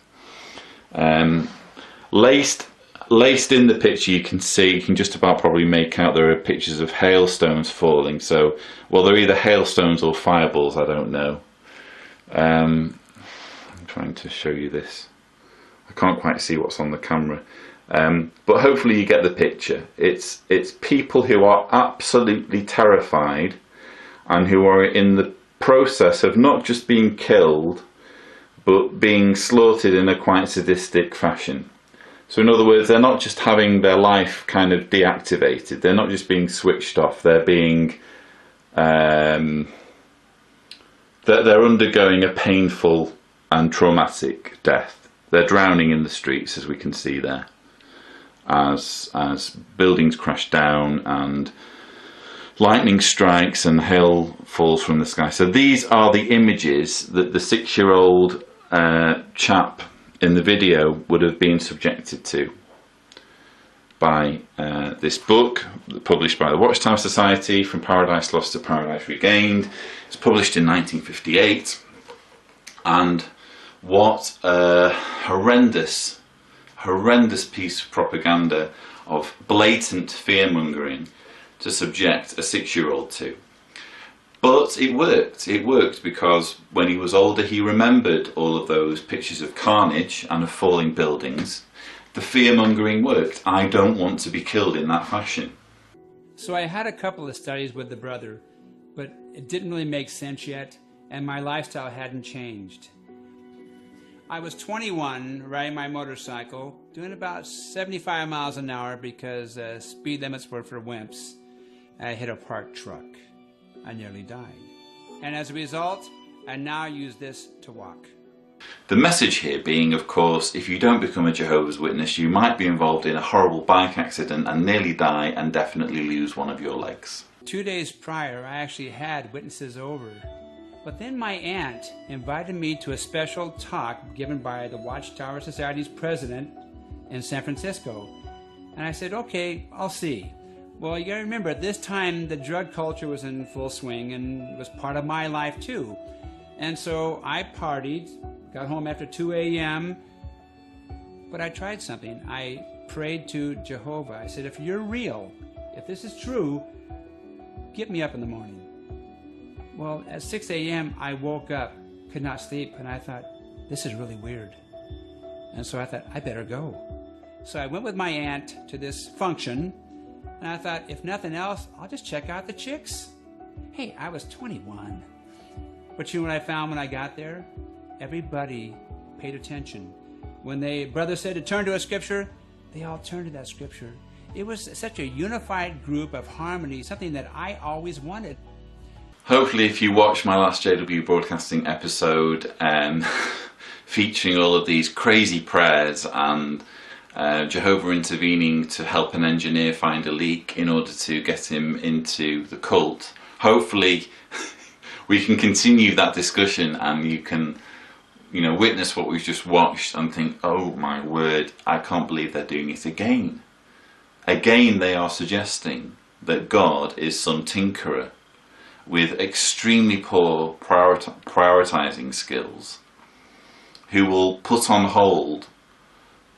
Laced in the picture, you can just about probably make out there are pictures of hailstones falling. So, well, they're either hailstones or fireballs, I don't know. I'm trying to show you this. I can't quite see what's on the camera. But hopefully you get the picture. It's people who are absolutely terrified and who are in the process of not just being killed, but being slaughtered in a quite sadistic fashion. So in other words, they're not just having their life kind of deactivated. They're not just being switched off. They're being, they're undergoing a painful and traumatic death. They're drowning in the streets, as we can see there, as buildings crash down and lightning strikes and hail falls from the sky. So these are the images that the 6-year-old chap in the video would have been subjected to by this book published by the Watchtower Society, From Paradise Lost to Paradise Regained. It's published in 1958, and what a horrendous piece of propaganda, of blatant fear-mongering to subject a 6-year-old to. But it worked because when he was older he remembered all of those pictures of carnage and of falling buildings. The fear-mongering worked. I don't want to be killed in that fashion. So I had a couple of studies with the brother, but it didn't really make sense yet, and my lifestyle hadn't changed. I was 21, riding my motorcycle, doing about 75 miles an hour because speed limits were for wimps. I hit a parked truck. I nearly died. And as a result, I now use this to walk. The message here being, of course, if you don't become a Jehovah's Witness, you might be involved in a horrible bike accident and nearly die and definitely lose one of your legs. 2 days prior, I actually had witnesses over. But then my aunt invited me to a special talk given by the Watchtower Society's president in San Francisco. And I said, okay, I'll see. Well, you gotta remember, at this time, the drug culture was in full swing and was part of my life too. And so I partied, got home after 2 a.m., but I tried something. I prayed to Jehovah. I said, if you're real, if this is true, get me up in the morning. Well, at 6 a.m., I woke up, could not sleep, and I thought, this is really weird. And so I thought, I better go. So I went with my aunt to this function, and I thought, if nothing else, I'll just check out the chicks. Hey, I was 21. But you know what I found when I got there? Everybody paid attention. When the brother said to turn to a scripture, they all turned to that scripture. It was such a unified group of harmony, something that I always wanted. Hopefully, if you watch my last JW Broadcasting episode featuring all of these crazy prayers and Jehovah intervening to help an engineer find a leak in order to get him into the cult, hopefully we can continue that discussion and you can, witness what we've just watched and think, oh my word, I can't believe they're doing it again. Again, they are suggesting that God is some tinkerer with extremely poor prioritizing skills who will put on hold,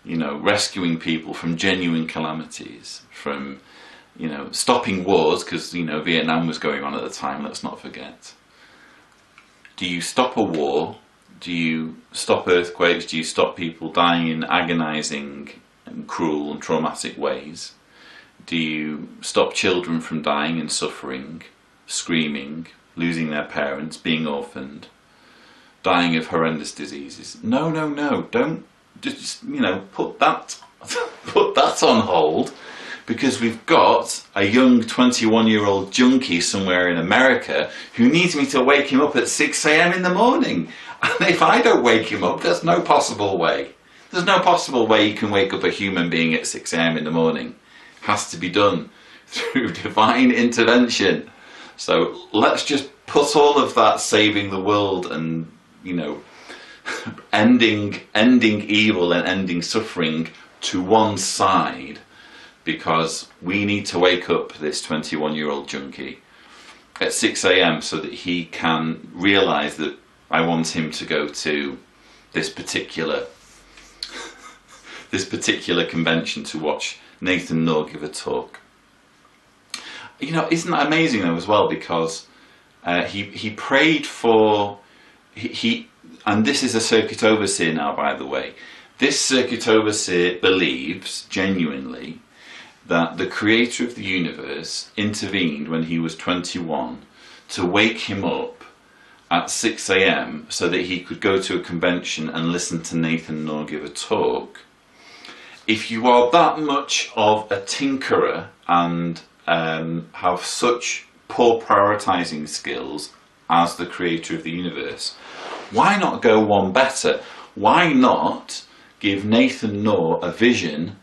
rescuing people from genuine calamities, from, stopping wars, because, Vietnam was going on at the time, let's not forget. Do you stop a war? Do you stop earthquakes? Do you stop people dying in agonizing and cruel and traumatic ways? Do you stop children from dying and suffering, screaming, losing their parents, being orphaned, dying of horrendous diseases? No, don't just, put that on hold, because we've got a young 21-year-old junkie somewhere in America who needs me to wake him up at 6 a.m. in the morning. And if I don't wake him up, there's no possible way. There's no possible way you can wake up a human being at 6 a.m. in the morning. It has to be done through divine intervention. So let's just put all of that saving the world and, ending evil and ending suffering to one side, because we need to wake up this 21-year-old junkie at 6 a.m. so that he can realise that I want him to go to this particular convention to watch Nathan Knorr give a talk. Isn't that amazing though as well, because he prayed for, and this is a circuit overseer now, by the way. This circuit overseer believes genuinely that the creator of the universe intervened when he was 21 to wake him up at 6 a.m. so that he could go to a convention and listen to Nathan Knorr give a talk. If you are that much of a tinkerer and have such poor prioritizing skills as the creator of the universe, Why not go one better? Why not give Nathan Knorr a vision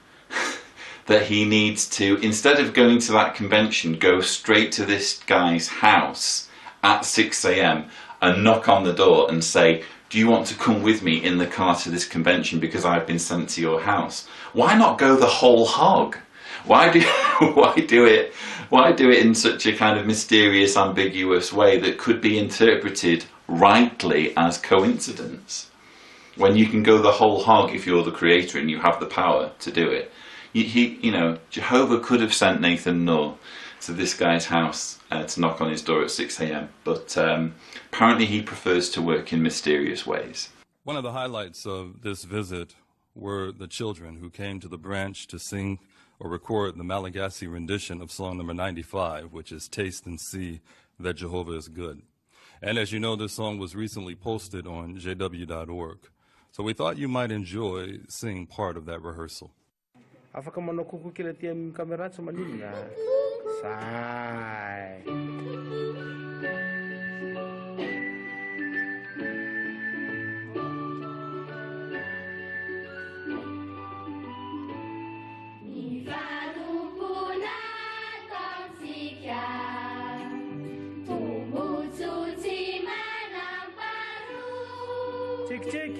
that he needs to, instead of going to that convention, go straight to this guy's house at 6 a.m. and knock on the door and say, do you want to come with me in the car to this convention because I've been sent to your house? Why not go the whole hog? Why do it in such a kind of mysterious, ambiguous way that could be interpreted rightly as coincidence? When you can go the whole hog if you're the creator and you have the power to do it. You know, Jehovah could have sent Nathan Knorr to this guy's house to knock on his door at 6 a.m. But apparently he prefers to work in mysterious ways. One of the highlights of this visit were the children who came to the branch to sing or record the Malagasy rendition of song number 95, which is Taste and See That Jehovah is Good. And as you know, this song was recently posted on jw.org. So we thought you might enjoy seeing part of that rehearsal. Afaka manao kuku kila tia kamera sa manina. Sai. Cik cik.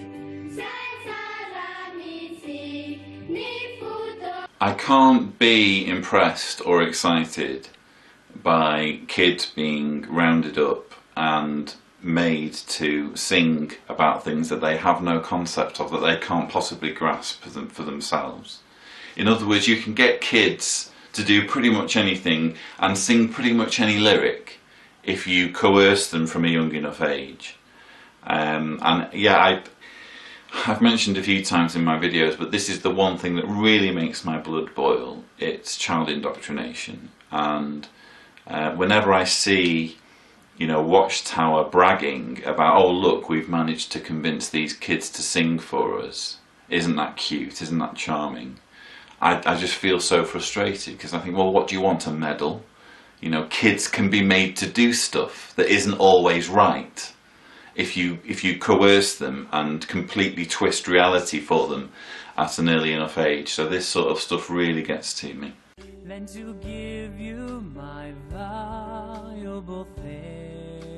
I can't be impressed or excited by kids being rounded up and made to sing about things that they have no concept of, that they can't possibly grasp for themselves. In other words, you can get kids to do pretty much anything and sing pretty much any lyric if you coerce them from a young enough age. And yeah, I've mentioned a few times in my videos, but this is the one thing that really makes my blood boil. It's child indoctrination. And whenever I see, you know, Watchtower bragging about, oh look, we've managed to convince these kids to sing for us, isn't that cute, isn't that charming? I just feel so frustrated, because I think, well, what do you want, a medal? You know, kids can be made to do stuff that isn't always right. If you coerce them and completely twist reality for them at an early enough age. So this sort of stuff really gets to me. Than to give you my valuable things.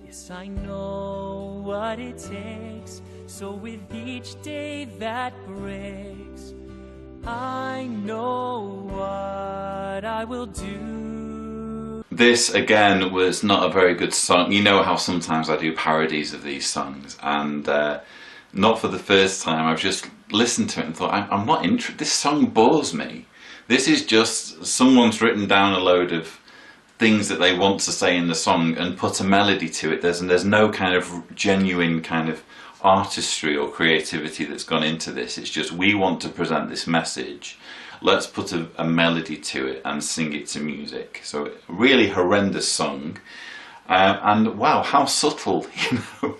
Yes, I know what it takes. So with each day that breaks, I know what I will do. This, again, was not a very good song. You know how sometimes I do parodies of these songs, and not for the first time. I've just listened to it and thought, I'm not interested. This song bores me. This is just someone's written down a load of things that they want to say in the song and put a melody to it. There's no kind of genuine kind of artistry or creativity that's gone into this. It's just, we want to present this message. Let's put a melody to it and sing it to music. So really horrendous song. And wow, how subtle, you know.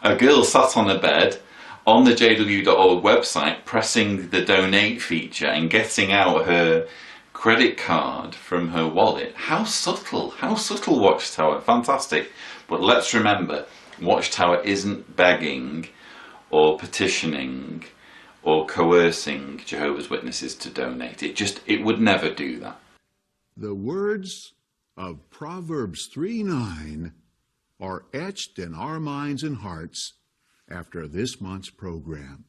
A girl sat on a bed on the jw.org website pressing the donate feature and getting out her credit card from her wallet. How subtle, Watchtower, fantastic. But let's remember, Watchtower isn't begging or petitioning or coercing Jehovah's Witnesses to donate. It would never do that. The words of Proverbs 3:9 are etched in our minds and hearts after this month's program.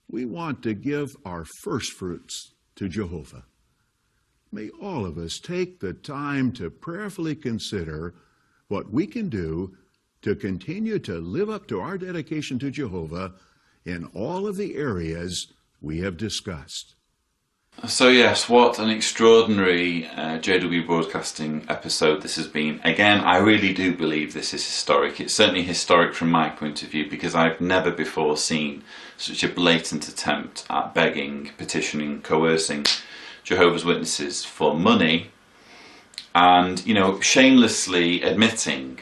We want to give our first fruits to Jehovah. May all of us take the time to prayerfully consider what we can do to continue to live up to our dedication to Jehovah in all of the areas we have discussed. So yes, what an extraordinary JW Broadcasting episode this has been. Again, I really do believe this is historic. It's certainly historic from my point of view, because I've never before seen such a blatant attempt at begging, petitioning, coercing Jehovah's Witnesses for money, and, you know, shamelessly admitting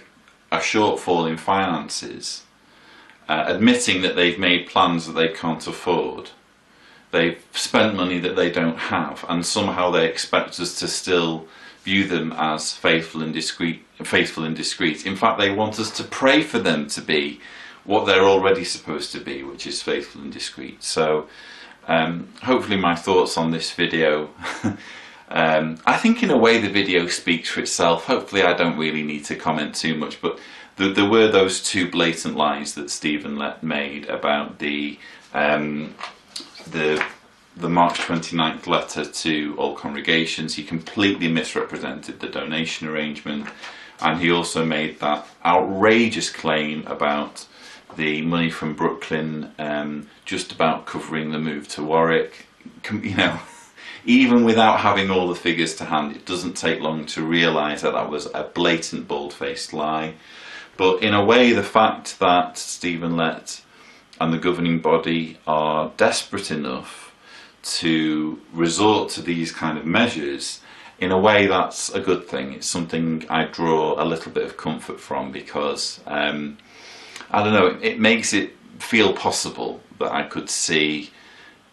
a shortfall in finances, admitting that they've made plans that they can't afford. They've spent money that they don't have, and somehow they expect us to still view them as faithful and discreet. In fact, they want us to pray for them to be what they're already supposed to be, which is faithful and discreet. So hopefully my thoughts on this video, I think in a way the video speaks for itself. Hopefully I don't really need to comment too much, but there were those two blatant lies that Stephen Lett made about the March 29th letter to all congregations. He completely misrepresented the donation arrangement, and he also made that outrageous claim about the money from Brooklyn just about covering the move to Warwick. You know, even without having all the figures to hand, it doesn't take long to realise that that was a blatant, bald-faced lie. But in a way, the fact that Stephen Lett and the governing body are desperate enough to resort to these kind of measures, in a way that's a good thing. It's something I draw a little bit of comfort from, because I don't know, it makes it feel possible that I could see,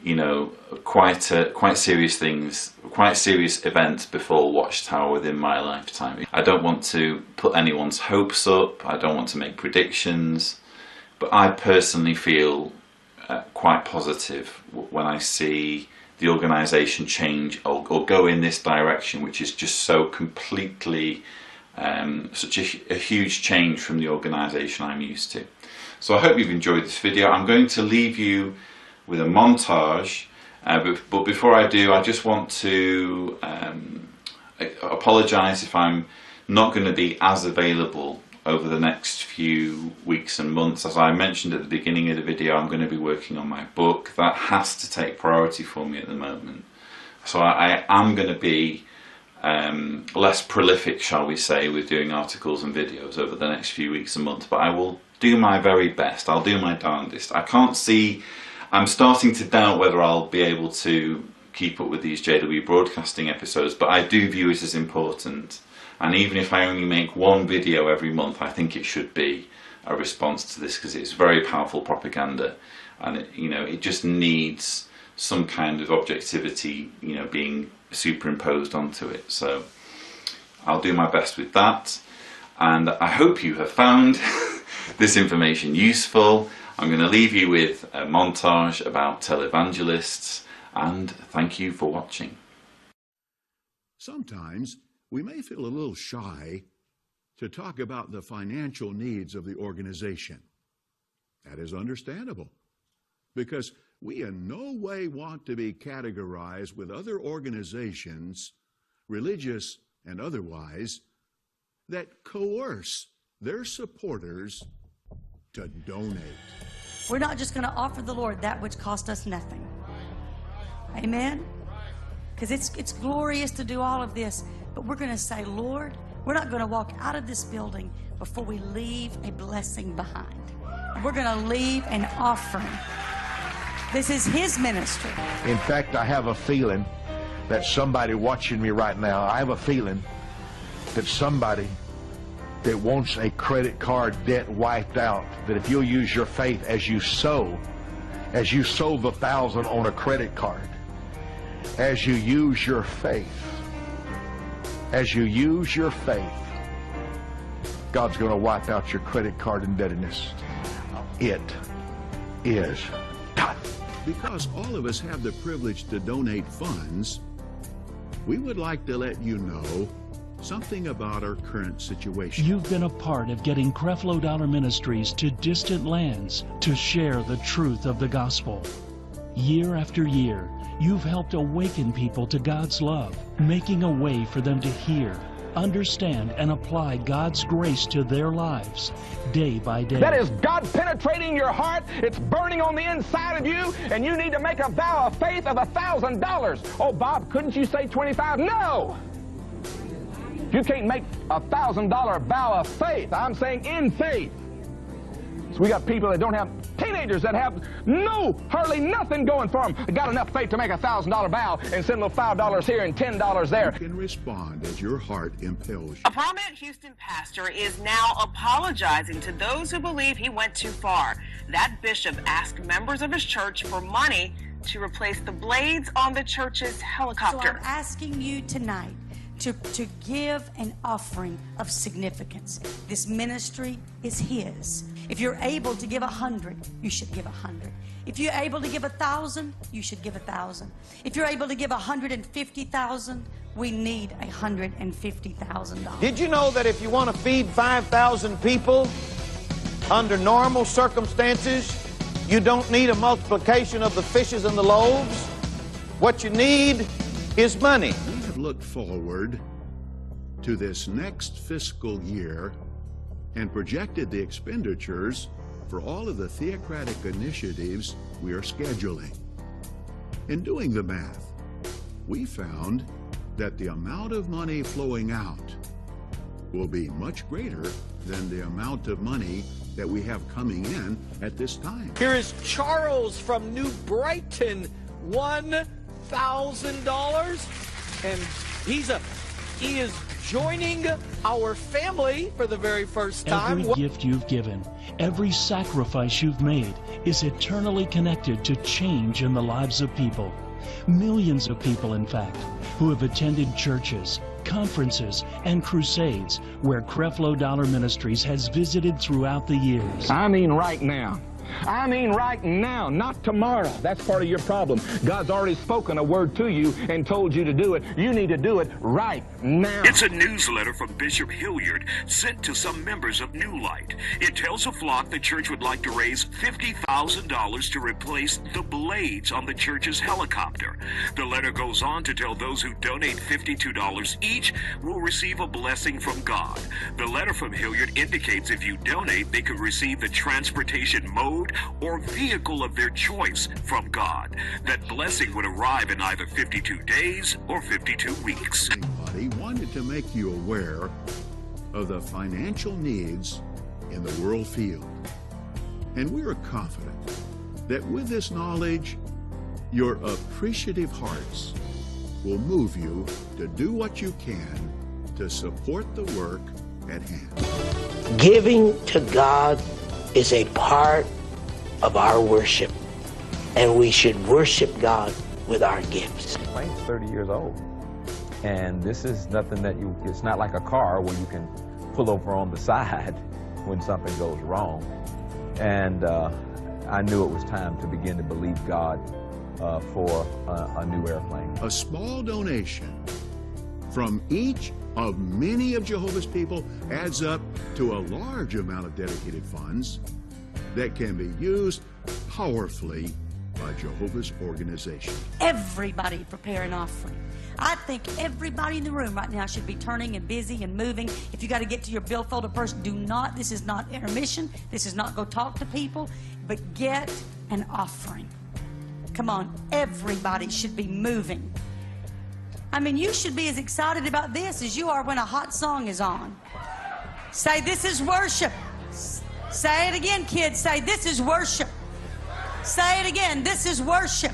you know, quite serious things, quite serious events before Watchtower within my lifetime. I don't want to put anyone's hopes up, I don't want to make predictions, but I personally feel quite positive when I see the organisation change or go in this direction, which is just so completely such a huge change from the organisation I'm used to. So I hope you've enjoyed this video. I'm going to leave you with a montage, but before I do, I just want to apologise if I'm not going to be as available over the next few weeks and months. As I mentioned at the beginning of the video, I'm going to be working on my book. That has to take priority for me at the moment. So I am going to be less prolific, shall we say, with doing articles and videos over the next few weeks and months, but I will do my very best. I'll do my darndest. I can't see, I'm starting to doubt whether I'll be able to keep up with these JW Broadcasting episodes, but I do view it as important. And even if I only make one video every month, I think it should be a response to this, because it's very powerful propaganda, and it just needs some kind of objectivity, being superimposed onto it. So I'll do my best with that, and I hope you have found this information useful. I'm going to leave you with a montage about televangelists, and thank you for watching. Sometimes we may feel a little shy to talk about the financial needs of the organization. That is understandable, because we in no way want to be categorized with other organizations, religious and otherwise, that coerce their supporters to donate. We're not just going to offer the Lord that which cost us nothing. Amen? Because it's glorious to do all of this, but we're going to say, Lord, we're not going to walk out of this building before we leave a blessing behind. We're going to leave an offering. This is His ministry. In fact, I have a feeling that somebody watching me right now, I have a feeling that somebody that wants a credit card debt wiped out, that if you'll use your faith as you sow the 1,000 on a credit card, as you use your faith, God's going to wipe out your credit card indebtedness. It is done. Because all of us have the privilege to donate funds, we would like to let you know something about our current situation. You've been a part of getting Creflo Dollar Ministries to distant lands to share the truth of the gospel. Year after year, you've helped awaken people to God's love, making a way for them to hear, understand, and apply God's grace to their lives day by day. That is God penetrating your heart. It's burning on the inside of you, and you need to make a vow of faith of $1,000. Oh, Bob, couldn't you say 25? No! You can't make a $1,000 vow of faith. I'm saying in faith. So we got people that don't have, teenagers that have hardly nothing going for them. Got enough faith to make a $1,000 vow and send a little $5 here and $10 there. You can respond as your heart impels you. A prominent Houston pastor is now apologizing to those who believe he went too far. That bishop asked members of his church for money to replace the blades on the church's helicopter. So I'm asking you tonight to give an offering of significance. This ministry is His. If you're able to give 100, you should give 100. If you're able to give 1,000, you should give 1,000. If you're able to give 150,000, we need $150,000. Did you know that if you want to feed 5,000 people under normal circumstances, you don't need a multiplication of the fishes and the loaves? What you need is money. We have looked forward to this next fiscal year and projected the expenditures for all of the theocratic initiatives we are scheduling. In doing the math, we found that the amount of money flowing out will be much greater than the amount of money that we have coming in at this time. Here is Charles from New Brighton, $1,000, and he is joining our family for the very first time. Every gift you've given, every sacrifice you've made is eternally connected to change in the lives of people. Millions of people, in fact, who have attended churches, conferences, and crusades where Creflo Dollar Ministries has visited throughout the years. I mean right now. I mean right now, not tomorrow. That's part of your problem. God's already spoken a word to you and told you to do it. You need to do it right now. It's a newsletter from Bishop Hilliard sent to some members of New Light. It tells a flock the church would like to raise $50,000 to replace the blades on the church's helicopter. The letter goes on to tell those who donate $52 each will receive a blessing from God. The letter from Hilliard indicates if you donate, they could receive the transportation mode or vehicle of their choice from God. That blessing would arrive in either 52 days or 52 weeks. He wanted to make you aware of the financial needs in the world field. And we are confident that with this knowledge, your appreciative hearts will move you to do what you can to support the work at hand. Giving to God is a part of our worship, and we should worship God with our gifts. The plane's 30 years old, and this is nothing that it's not like a car where you can pull over on the side when something goes wrong. And I knew it was time to begin to believe God for a new airplane. A small donation from each of many of Jehovah's people adds up to a large amount of dedicated funds that can be used powerfully by Jehovah's organization. Everybody prepare an offering. I think everybody in the room right now should be turning and busy and moving. If you got to get to your billfold first, do not. This is not intermission. This is not go talk to people, but get an offering. Come on, everybody should be moving. I mean, you should be as excited about this as you are when a hot song is on. Say, this is worship. Say it again, kids. Say, this is worship. Say it again. This is worship.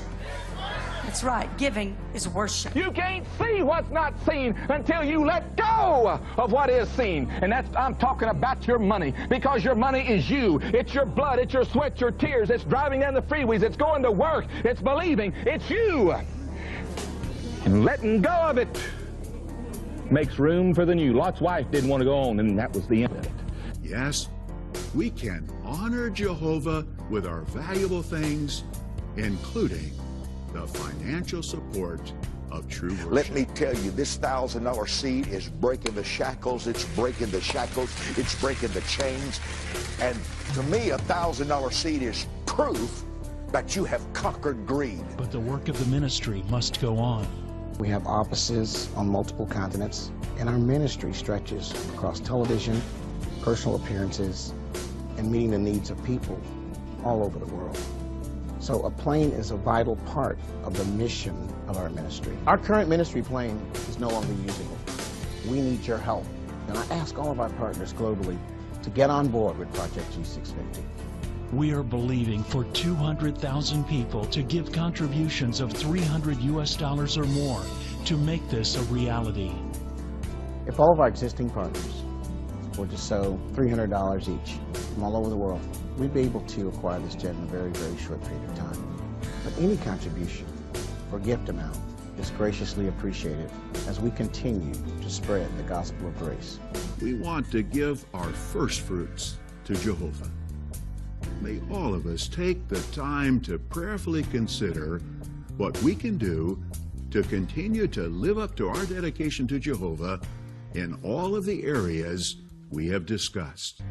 That's right. Giving is worship. You can't see what's not seen until you let go of what is seen. And I'm talking about your money, because your money is you. It's your blood. It's your sweat, your tears. It's driving down the freeways. It's going to work. It's believing. It's you. And letting go of it makes room for the new. Lot's wife didn't want to go on, and that was the end of it. Yes, we can honor Jehovah with our valuable things, including the financial support of true worship. Let me tell you, this $1,000 seed is breaking the shackles. It's breaking the shackles. It's breaking the chains. And to me, a $1,000 seed is proof that you have conquered greed. But the work of the ministry must go on. We have offices on multiple continents, and our ministry stretches across television, personal appearances, and meeting the needs of people all over the world. So a plane is a vital part of the mission of our ministry. Our current ministry plane is no longer usable. We need your help. And I ask all of our partners globally to get on board with Project G650. We are believing for 200,000 people to give contributions of $300 or more to make this a reality. If all of our existing partners were to sow $300 each from all over the world, we'd be able to acquire this jet in a very, very short period of time. But any contribution or gift amount is graciously appreciated as we continue to spread the gospel of grace. We want to give our first fruits to Jehovah. May all of us take the time to prayerfully consider what we can do to continue to live up to our dedication to Jehovah in all of the areas we have discussed.